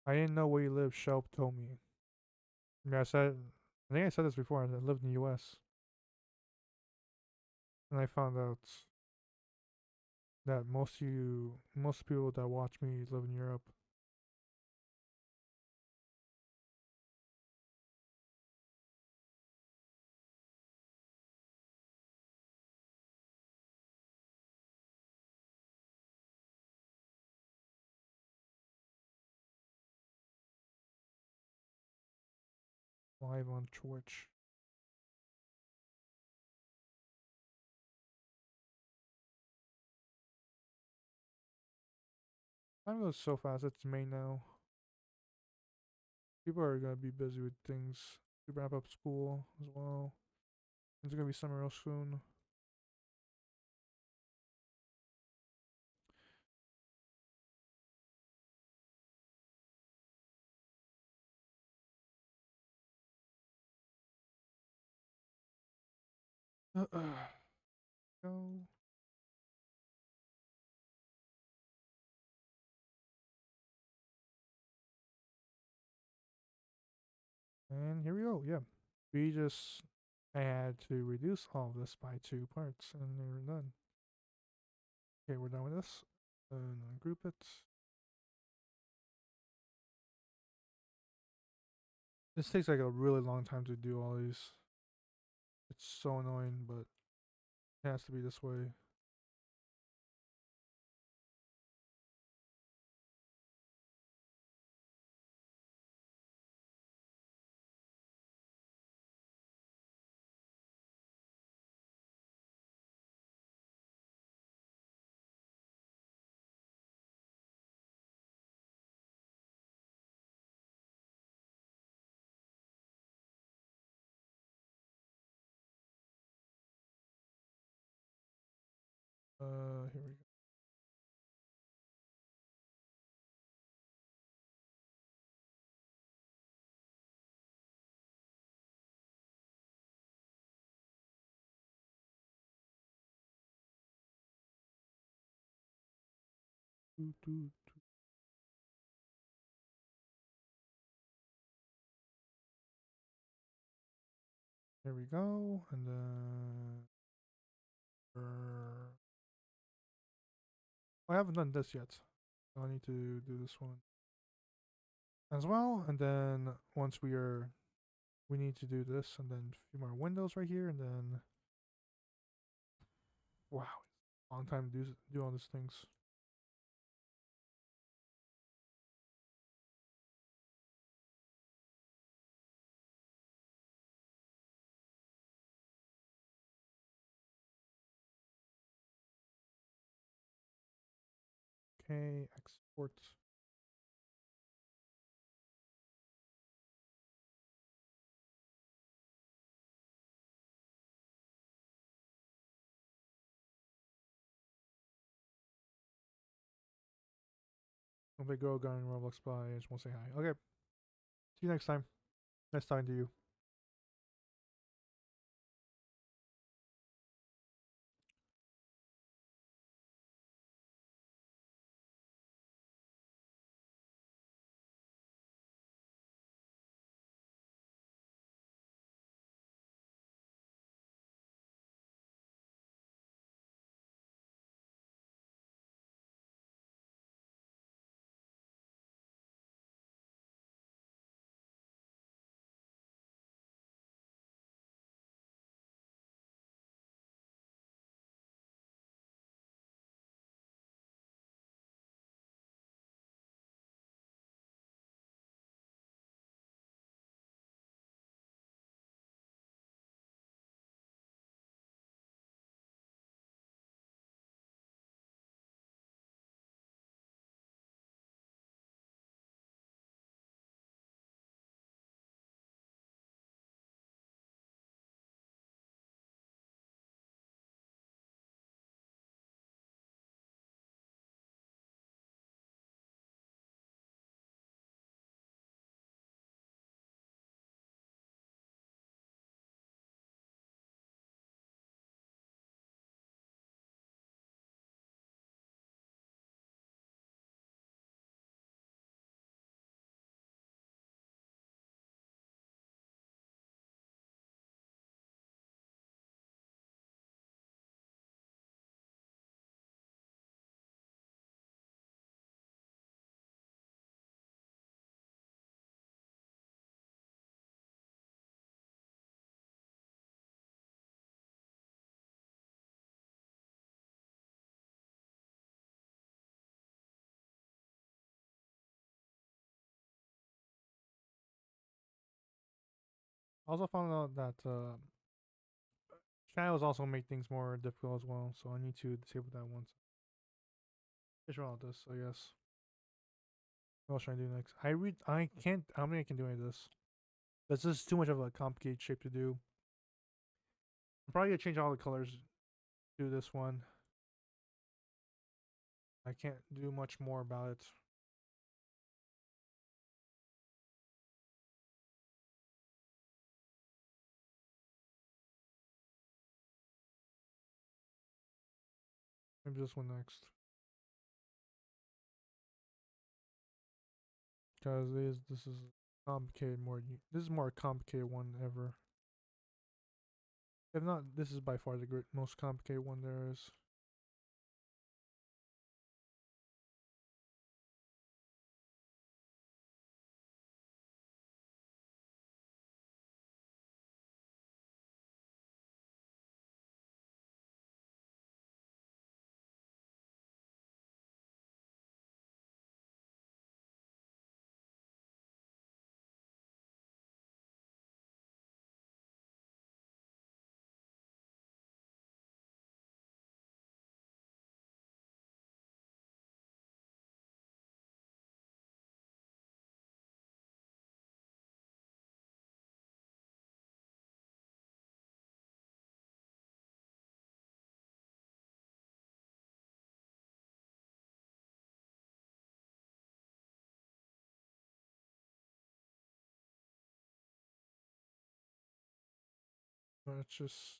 I didn't know where you lived. Shelp told me. I mean, I think I said this before. I lived in the U.S. and I found out that most people that watch me live in Europe. Live on Twitch. Time goes so fast. It's May now. People are gonna be busy with things. We wrap up school as well. It's gonna be summer real soon. Go. And here we go. Yeah. We just I had to reduce all of this by 2 parts and we're done. Okay, we're done with this. And group it. This takes like a really long time to do all these. It's so annoying, but it has to be this way. Here we go. Doo, doo. There we go. And then I haven't done this yet. I need to do this one as well. And then once we need to do this and then a few more windows right here and then wow, long time to do all these things. Okay, export. No big girl guy in Roblox by. I just want to say hi. Okay, see you next time. Nice talking to you. I also found out that shadows also make things more difficult as well, so I need to disable that once. Just run out this, I guess. What else should I do next? I can't. I don't think I can do any of this. This is too much of a complicated shape to do. I'm probably gonna change all the colors to this one. I can't do much more about it. Maybe this one next. Because this is complicated more. This is more complicated one ever. If not, this is by far the most complicated one there is. But it's just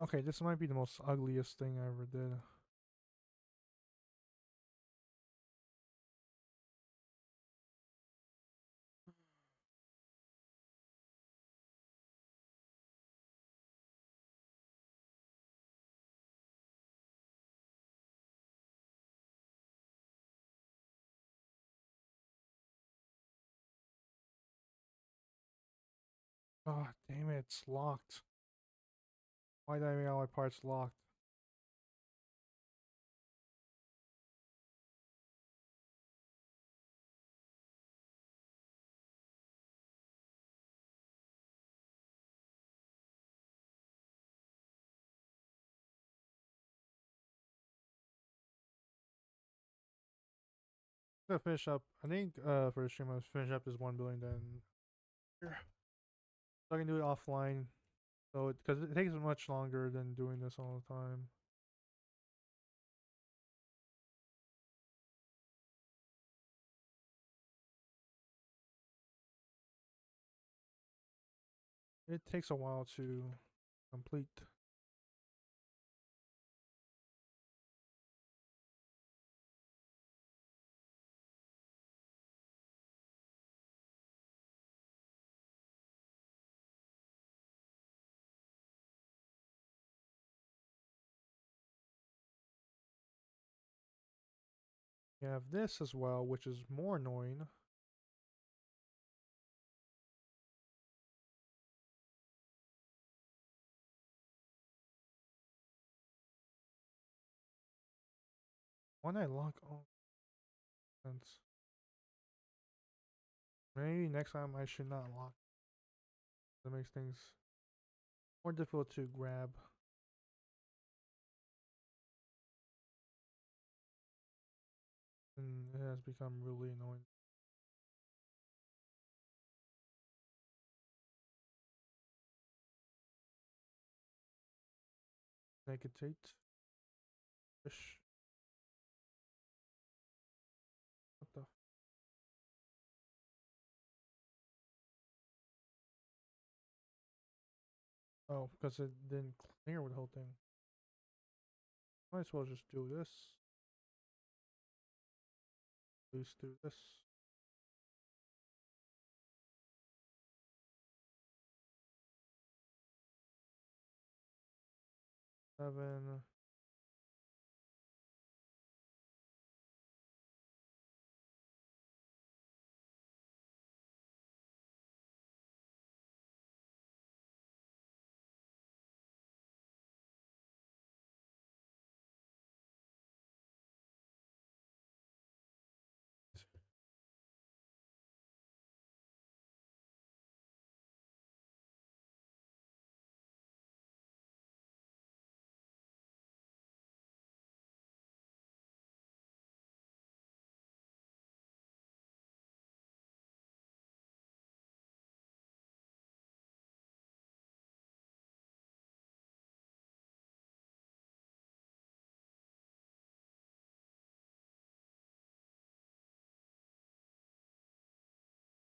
okay. This might be the most ugliest thing I ever did. Oh, damn it, it's locked. Why did I make all my parts locked? I'm gonna finish up. I think for the stream, I was finish up this 1 billion, then so I can do it offline. So because it takes much longer than doing this all the time. It takes a while to complete. You have this as well, which is more annoying. Why did I lock all sense? Maybe next time I should not lock. That makes things more difficult to grab. And it has become really annoying. Negatate. Fish. What the? Oh, because it didn't clear with the whole thing. Might as well just do this. Please do this. Seven.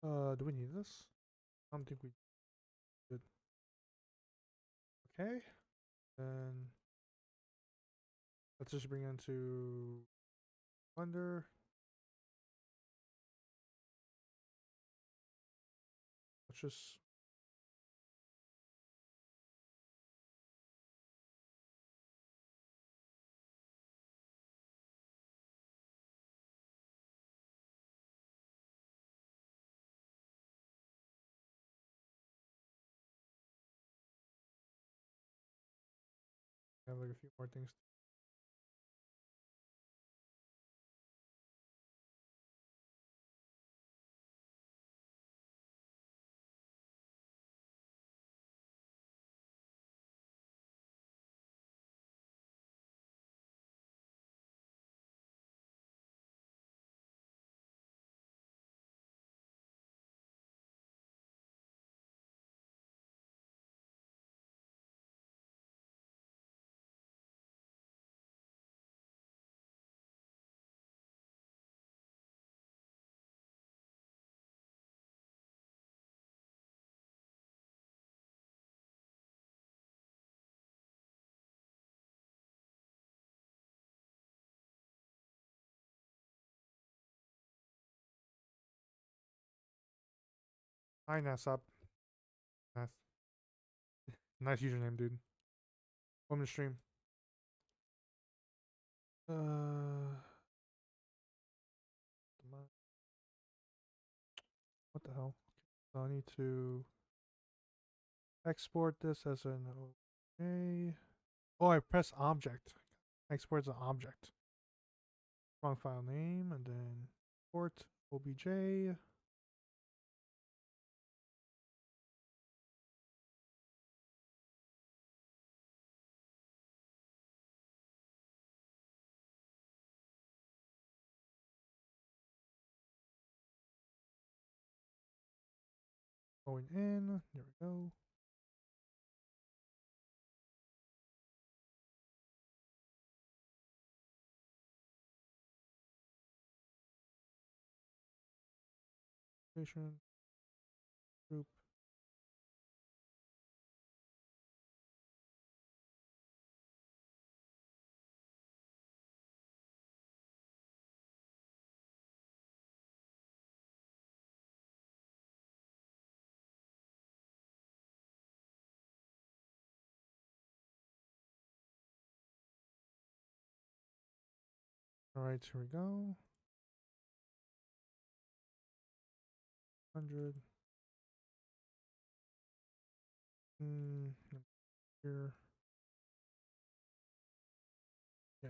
Do we need this? I don't think we did. Okay. Then let's just bring it into Blender. Let's just have like a few more things. Hi, Nasop. Nice, nice username, dude. Welcome to stream. What the hell? So I need to export this as an OJ. Oh, I press object. Export as an object. Wrong file name, and then import obj. Going in. There we go. Station group. All right, here we go. 100. Here. Yeah.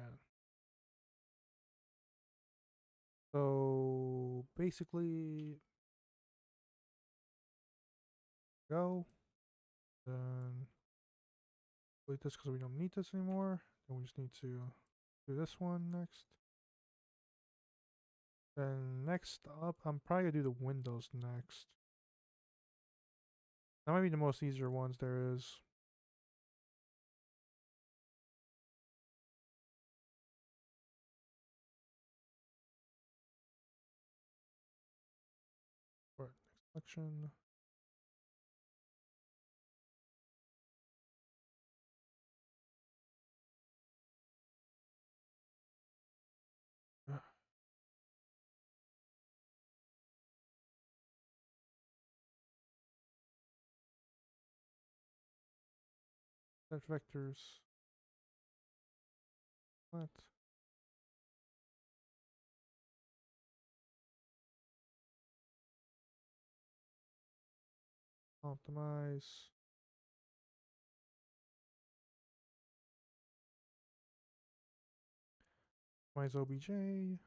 So basically, go. Then delete this because we don't need this anymore. Then we just need to do this one next. Then next up, I'm probably gonna do the windows next. That might be the most easier ones there is. But next section. Set vectors. What? Optimize. Optimize OBJ.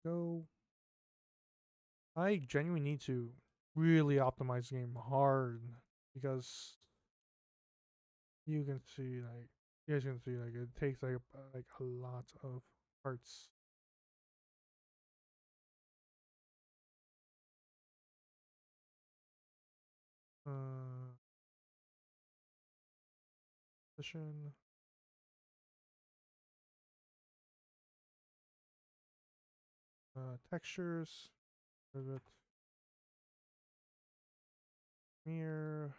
Go. I genuinely need to really optimize the game hard because you can see like you guys can see like it takes like a lot of parts. Uh, Position. Textures. Rivet. Mirror.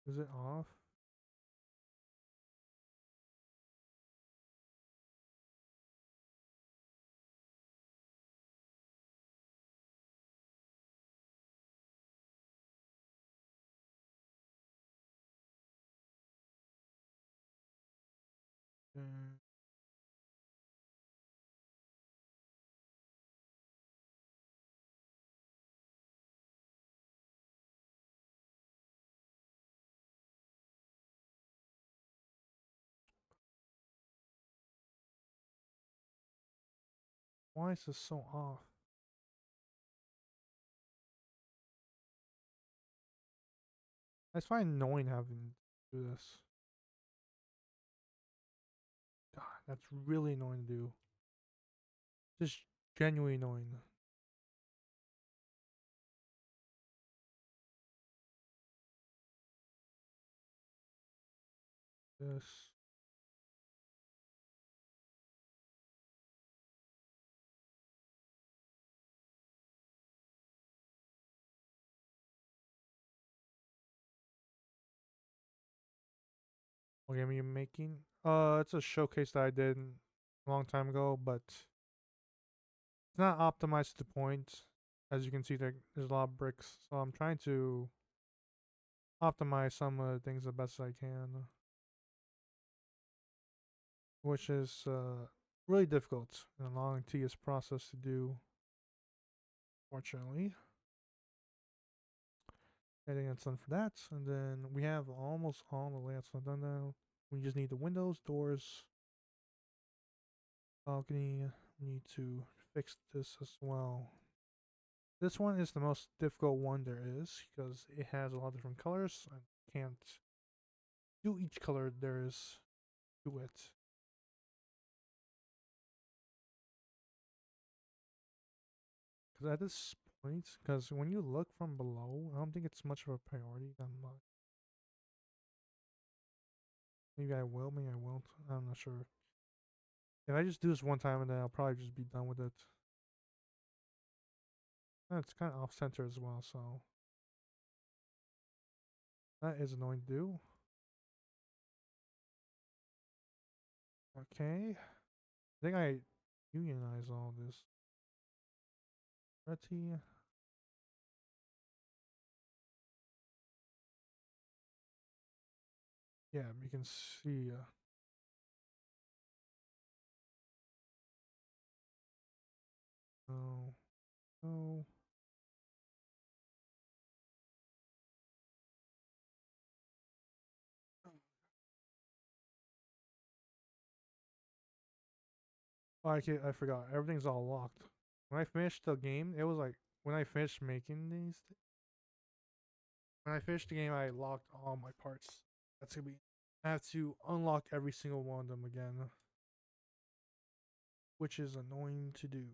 Is it off? Mm, Why is this so off? I find annoying having to do this. God, that's really annoying to do. Just genuinely annoying. This. What game are you making? It's a showcase that I did a long time ago, but it's not optimized to the point. As you can see, there's a lot of bricks, so I'm trying to optimize some of the things the best I can, which is really difficult and a long, tedious process to do. Fortunately, I think that's done for that, and then we have almost all the layouts done now. We just need the windows, doors, balcony. We need to fix this as well. This one is the most difficult one there is because it has a lot of different colors. I can't do each color there is to it. Because at this point, because when you look from below, I don't think it's much of a priority that much. Maybe I will, maybe I won't. I'm not sure. If I just do this one time and then I'll probably just be done with it. And it's kind of off center as well, so that is annoying to do. Okay. I think I unionize all this. Ready. Yeah, you can see. Oh, oh. Oh, I forgot. Everything's all locked. When I finished the game, it was like when I finished making these. When I finished the game, I locked all my parts. That's gonna be. I have to unlock every single one of them again, which is annoying to do.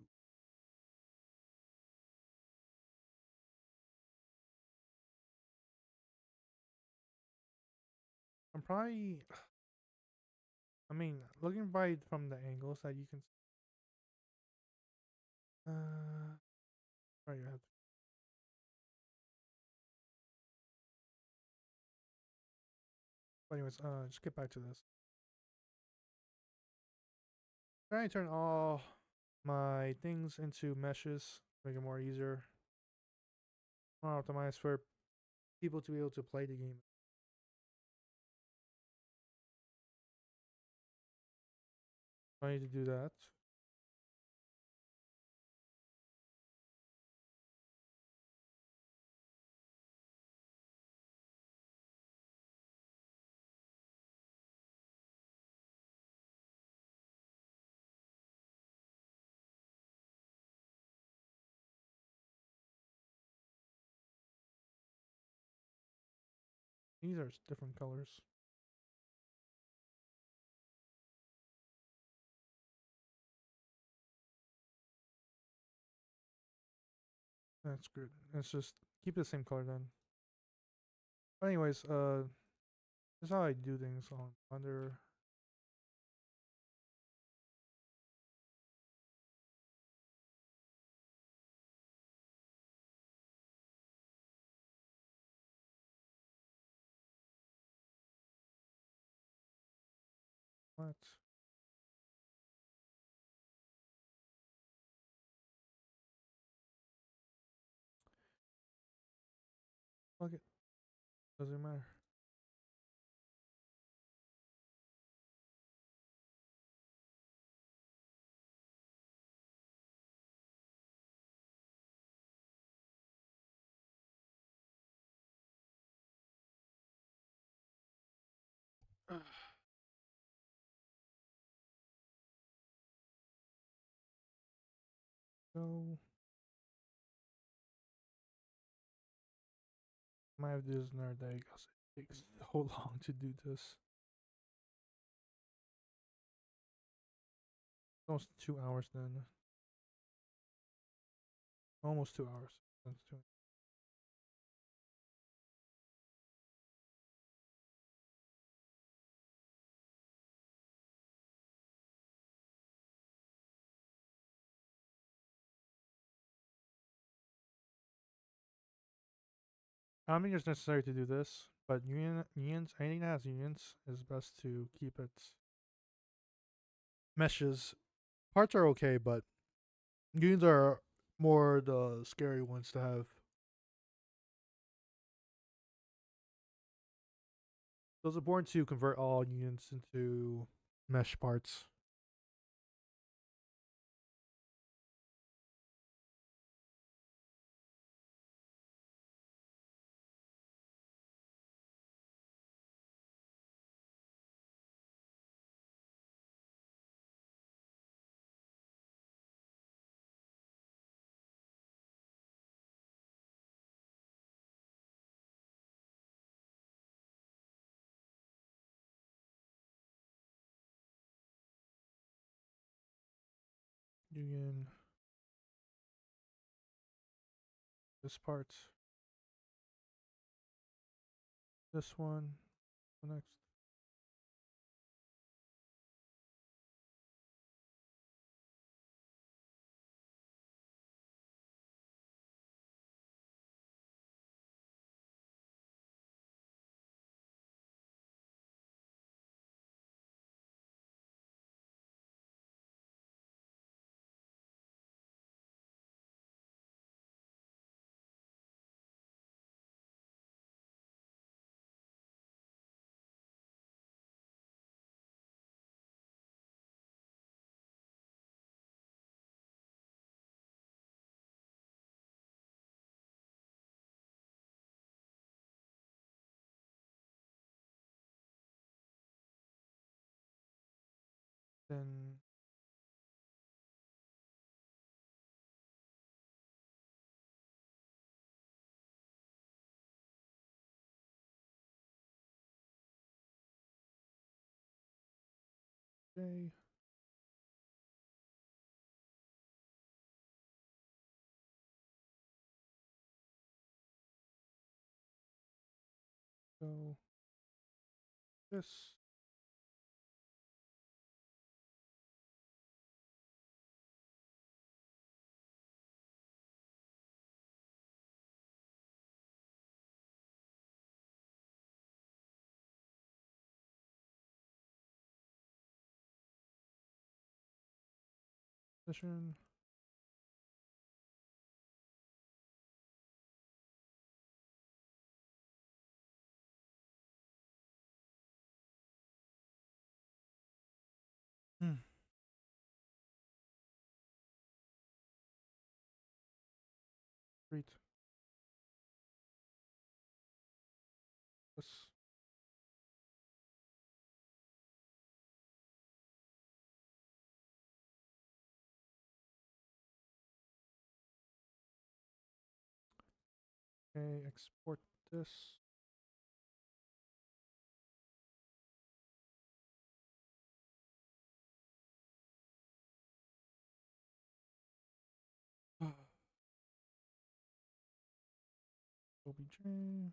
I'm probably. I mean, looking by from the angles that you can. Probably have. But anyways, just get back to this. Trying to turn all my things into meshes, make it more easier, more optimized for people to be able to play the game. I need to do that. These are different colors. That's good. Let's just keep the same color then. But anyways, this is how I do things on under. What? Fuck it. Doesn't matter. So might have to do this another day because it takes so long to do this. Almost 2 hours then. Almost 2 hours. That's two. I don't think it's necessary to do this, but unions, anything that has unions is best to keep its meshes. Parts are okay, but unions are more the scary ones to have. So it's important to convert all unions into mesh parts. Union, this part, this one, the next. Then J. So this. Position. Hmm. Street. This. Okay, export this. OBJ.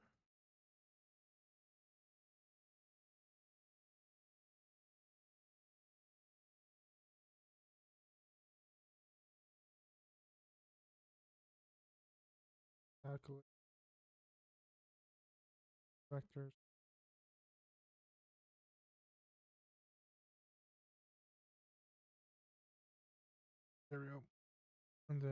Calculate vectors. There we go. And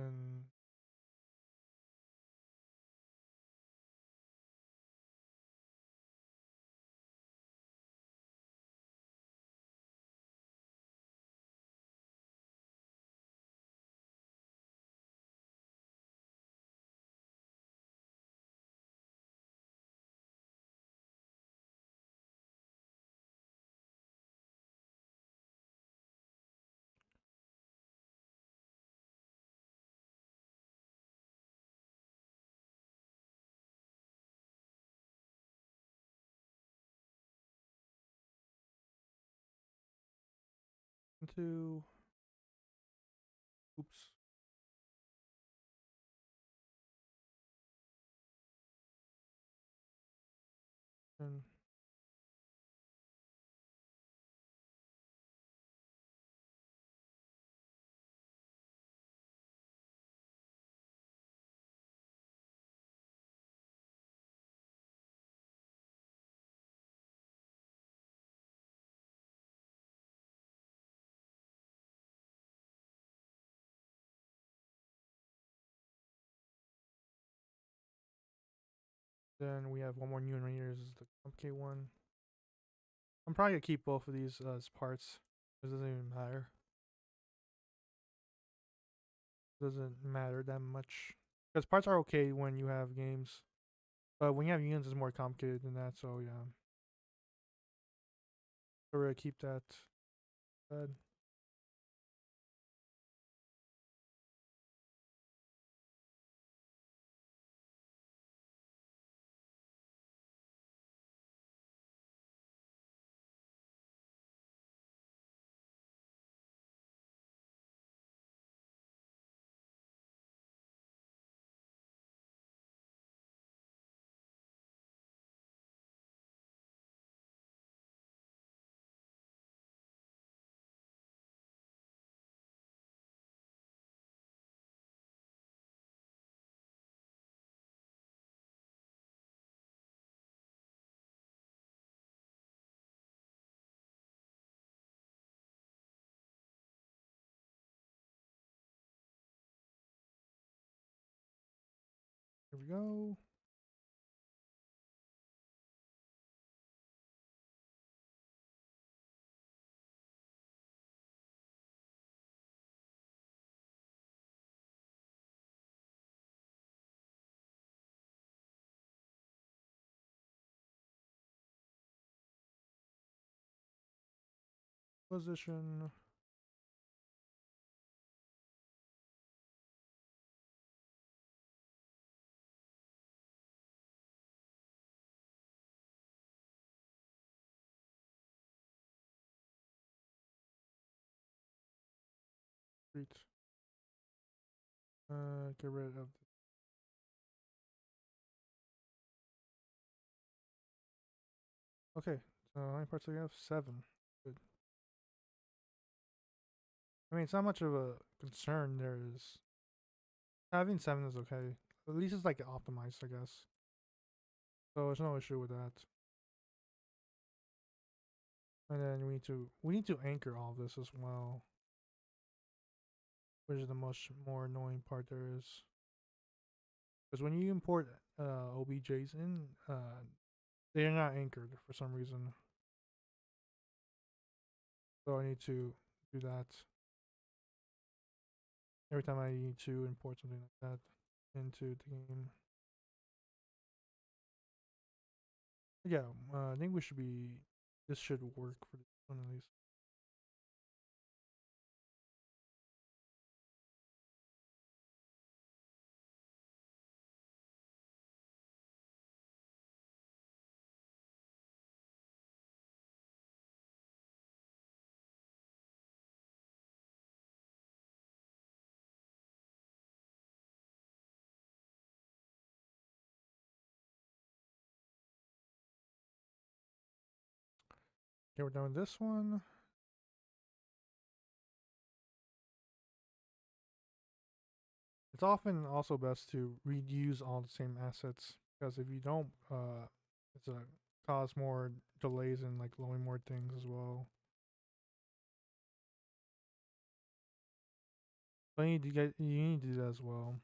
into oops. And then we have one more numerator. This is the complicated one. I'm probably gonna keep both of these as parts. It doesn't even matter. Doesn't matter that much because parts are okay when you have games, but when you have unions, it's more complicated than that. So yeah, so we're gonna keep that. Good. Here we go. Position. Street. Get rid of. Okay. So how many parts do we have? 7. Good. I mean, it's not much of a concern. There is having 7 is okay. At least it's like optimized, I guess. So there's no issue with that. And then we need to anchor all of this as well, which is the much more annoying part there is. Because when you import OBJs in, they are not anchored for some reason. So I need to do that every time I need to import something like that into the game. Yeah, I think we should be. This should work for this one at least. Okay, we're done with this one. It's often also best to reuse all the same assets because if you don't, it's a cause more delays and like loading more things as well. So you need to do that as well.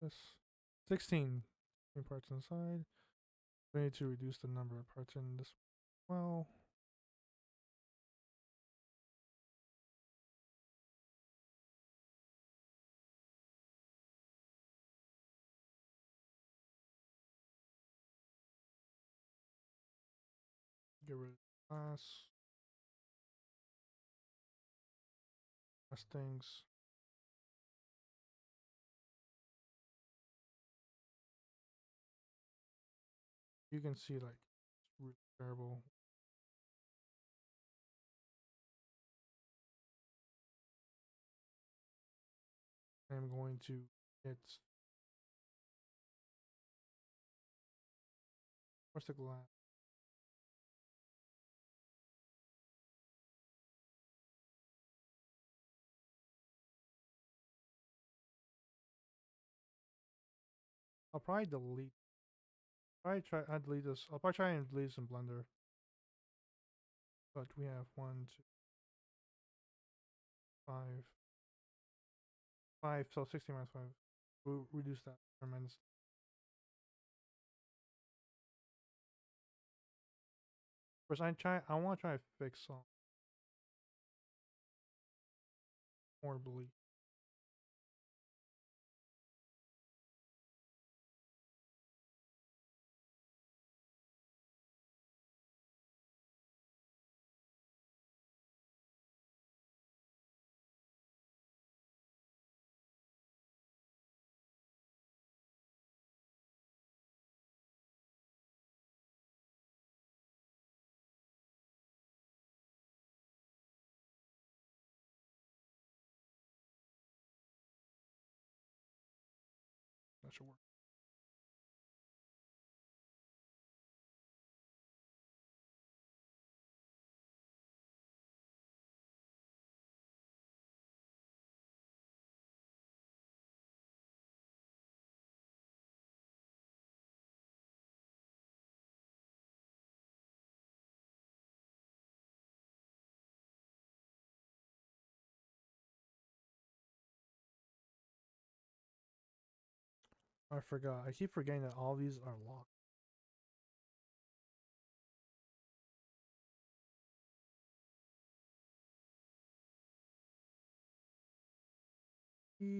This 16 parts inside. We need to reduce the number of parts in this. Well, get rid of class, things. You can see like it's really terrible. I'm going to get what's the glass? I'll probably delete. Probably try. I delete this. I'll probably try and delete this in Blender. But we have one, two, five, five. So 16 minus five. We'll reduce that tremendously. First, I want to try to fix some more bleed. That should work. I forgot. I keep forgetting that all these are locked.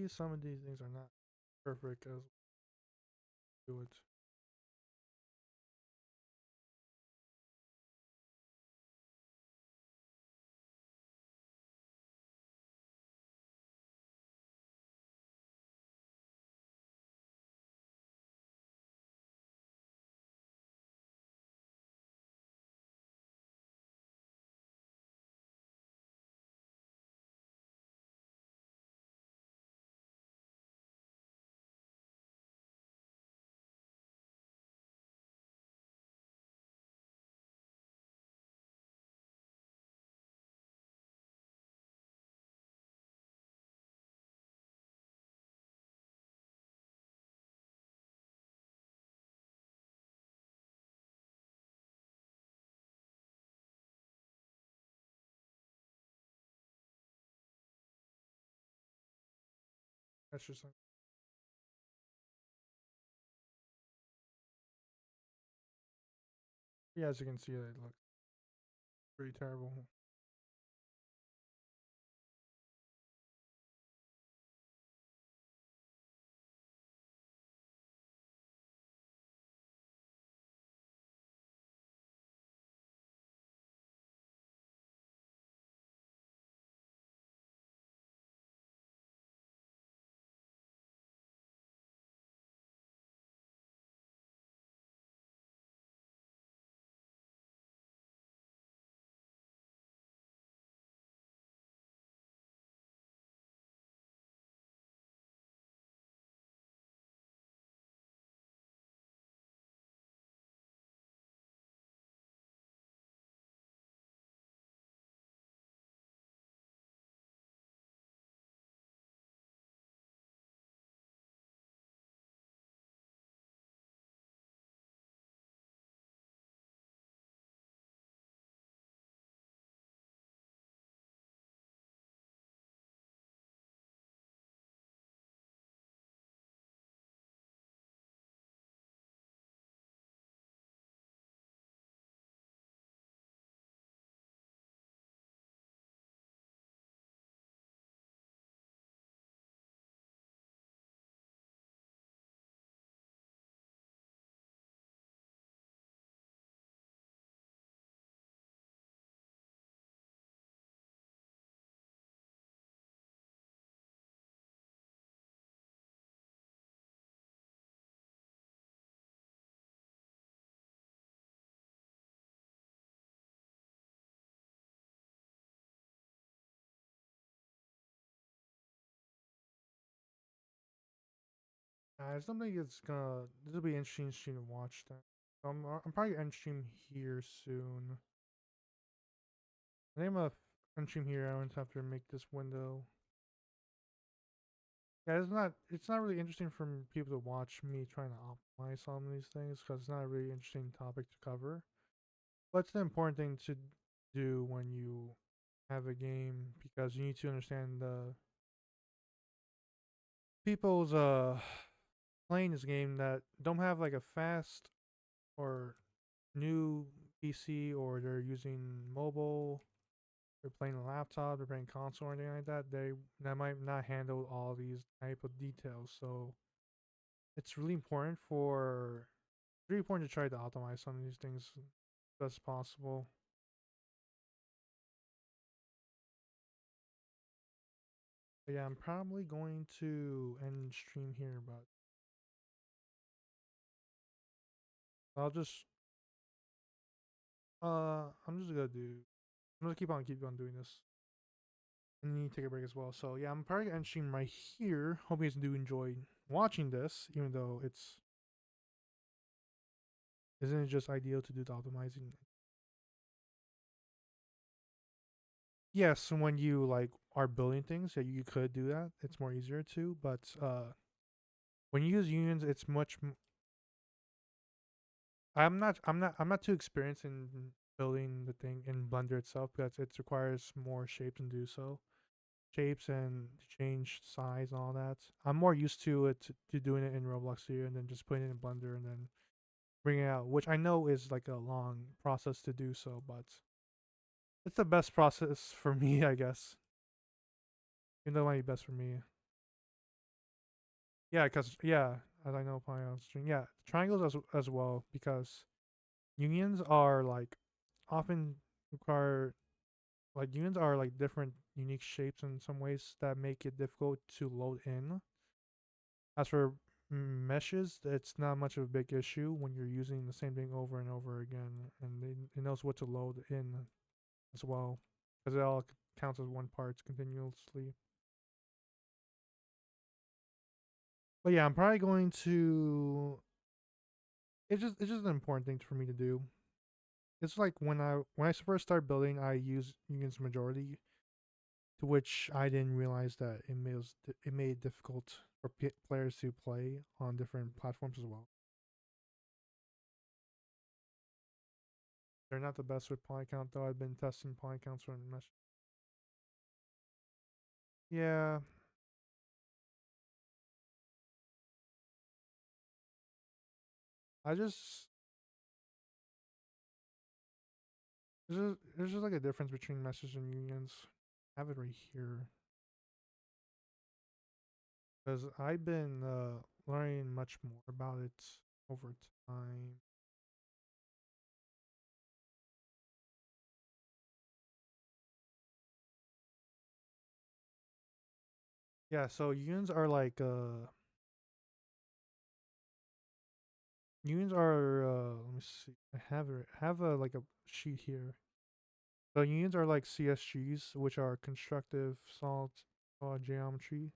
Some of these things are not perfect as we do it. That's just like, yeah, as you can see, it looks pretty terrible. It's something that's gonna. This will be an interesting stream to watch. Then, so I'm probably gonna end stream here soon. The name of end stream here. I want to have to make this window. Yeah, it's not really interesting for people to watch me trying to optimize some of these things because it's not a really interesting topic to cover. But it's the important thing to do when you have a game because you need to understand the people's playing this game that don't have like a fast or new PC or they're using mobile, they're playing a laptop, they're playing console or anything like that. That might not handle all these type of details. So it's really important to try to optimize some of these things as best as possible. But yeah, I'm probably going to end stream here, but I'll just I'm just gonna do I'm gonna keep on doing this. And you need to take a break as well. So yeah, I'm probably gonna end stream right here. Hope you guys do enjoy watching this, even though it's isn't it just ideal to do the optimizing. Yes, when you like are building things, yeah, you could do that. It's more easier to, but when you use unions, it's I'm not too experienced in building the thing in Blender itself because it requires more shapes and do so. Shapes and change size and all that. I'm more used to it to doing it in Roblox here and then just putting it in Blender and then bringing it out, which I know is like a long process to do so, but it's the best process for me, I guess. Even though it might be best for me. Yeah, because yeah, as I know, Polygon string. Yeah, triangles as well because unions are like often require like unions are like different unique shapes in some ways that make it difficult to load in. As for meshes, it's not much of a big issue when you're using the same thing over and over again, and it knows what to load in as well because it all counts as one part continuously. But yeah, I'm probably going to. It's just an important thing for me to do. It's like when I first started building, I used Union's majority, to which I didn't realize that it made it difficult for players to play on different platforms as well. They're not the best with point count though. I've been testing point counts on mesh. Yeah, I just there's just like a difference between meshes and unions. I have it right here because I've been learning much more about it over time. Yeah, so unions are let me see. I have a like a sheet here. So unions are like CSGs, which are constructive solid geometry,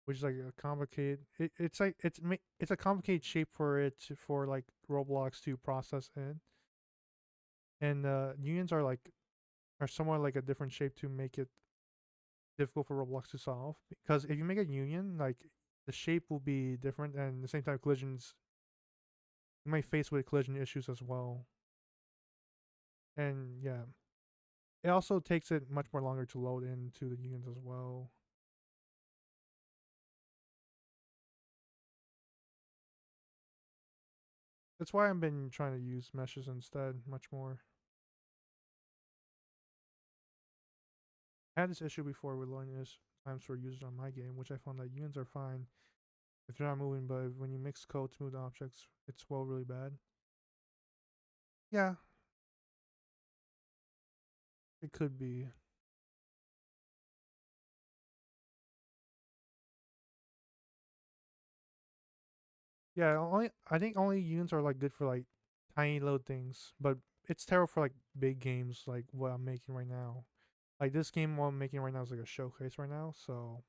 which is like a complicated. It's like it's a complicated shape for for like Roblox to process in, and unions are somewhat like a different shape to make it difficult for Roblox to solve. Because if you make a union, like the shape will be different, and at the same time collisions you might face with collision issues as well. And yeah, it also takes it much more longer to load into the unions as well. That's why I've been trying to use meshes instead much more. I had this issue before with loading times for users on my game, which I found that unions are fine if they're not moving, but when you mix code to move the objects, it's well really bad. Yeah, it could be. Yeah, only I think only unions are like good for like tiny little things, but it's terrible for like big games like what I'm making right now. Like this game what I'm making right now is like a showcase right now, so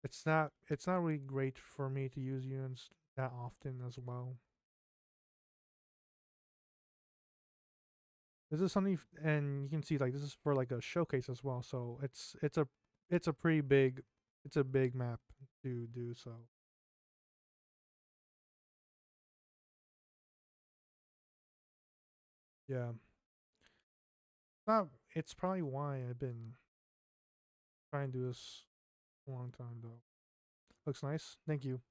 It's not really great for me to use units that often as well. This is something, and you can see like this is for like a showcase as well. So it's a pretty big, it's a big map to do so. Yeah, not. It's probably why I've been trying to do this a long time though. Looks nice. Thank you.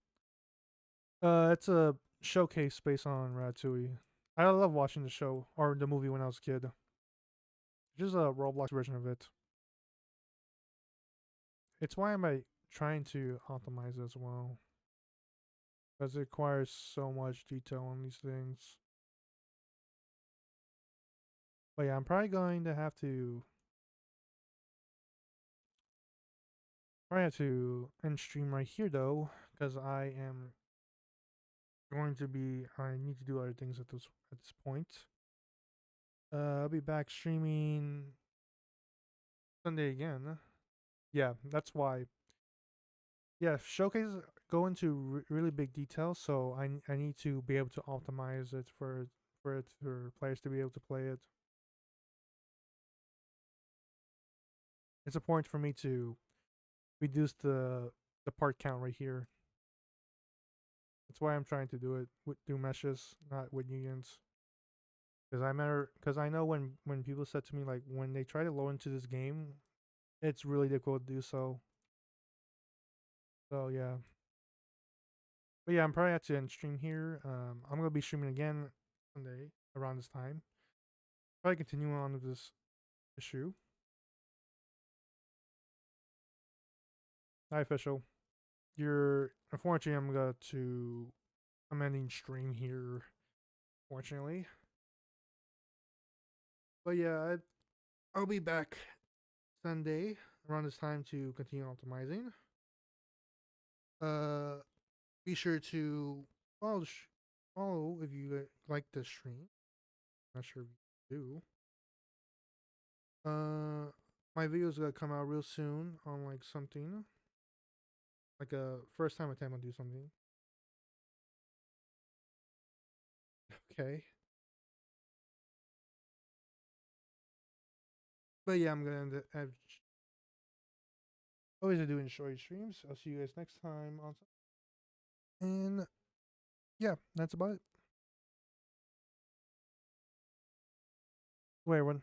It's a showcase based on Ratatouille. I love watching the show or the movie when I was a kid. Just a Roblox version of it. It's why I'm like, trying to optimize as well, because it requires so much detail on these things. But yeah, I'm probably going to have to end stream right here though, because I need to do other things at this point. I'll be back streaming Sunday again. Yeah, that's why. Yeah, showcases go into really big detail, so I need to be able to optimize it for players to be able to play it. It's important for me to reduce the part count right here. That's why I'm trying to do it with through meshes, not with unions. Because I know when people said to me like when they try to load into this game, it's really difficult to do so. So yeah, but yeah, I'm probably have to end stream here. I'm gonna be streaming again Sunday around this time. Probably continue on with this issue. Hi, official. You're unfortunately I'm ending stream here. Fortunately, but yeah, I'll be back Sunday around this time to continue optimizing. Uh, be sure to follow follow if you like the stream. Not sure if you do. My videos gonna come out real soon on like something like a first time attempt to do something. Okay, but yeah, I'm gonna end it. I've always do enjoy streams. I'll see you guys next time on. And yeah, that's about it. Wait, everyone.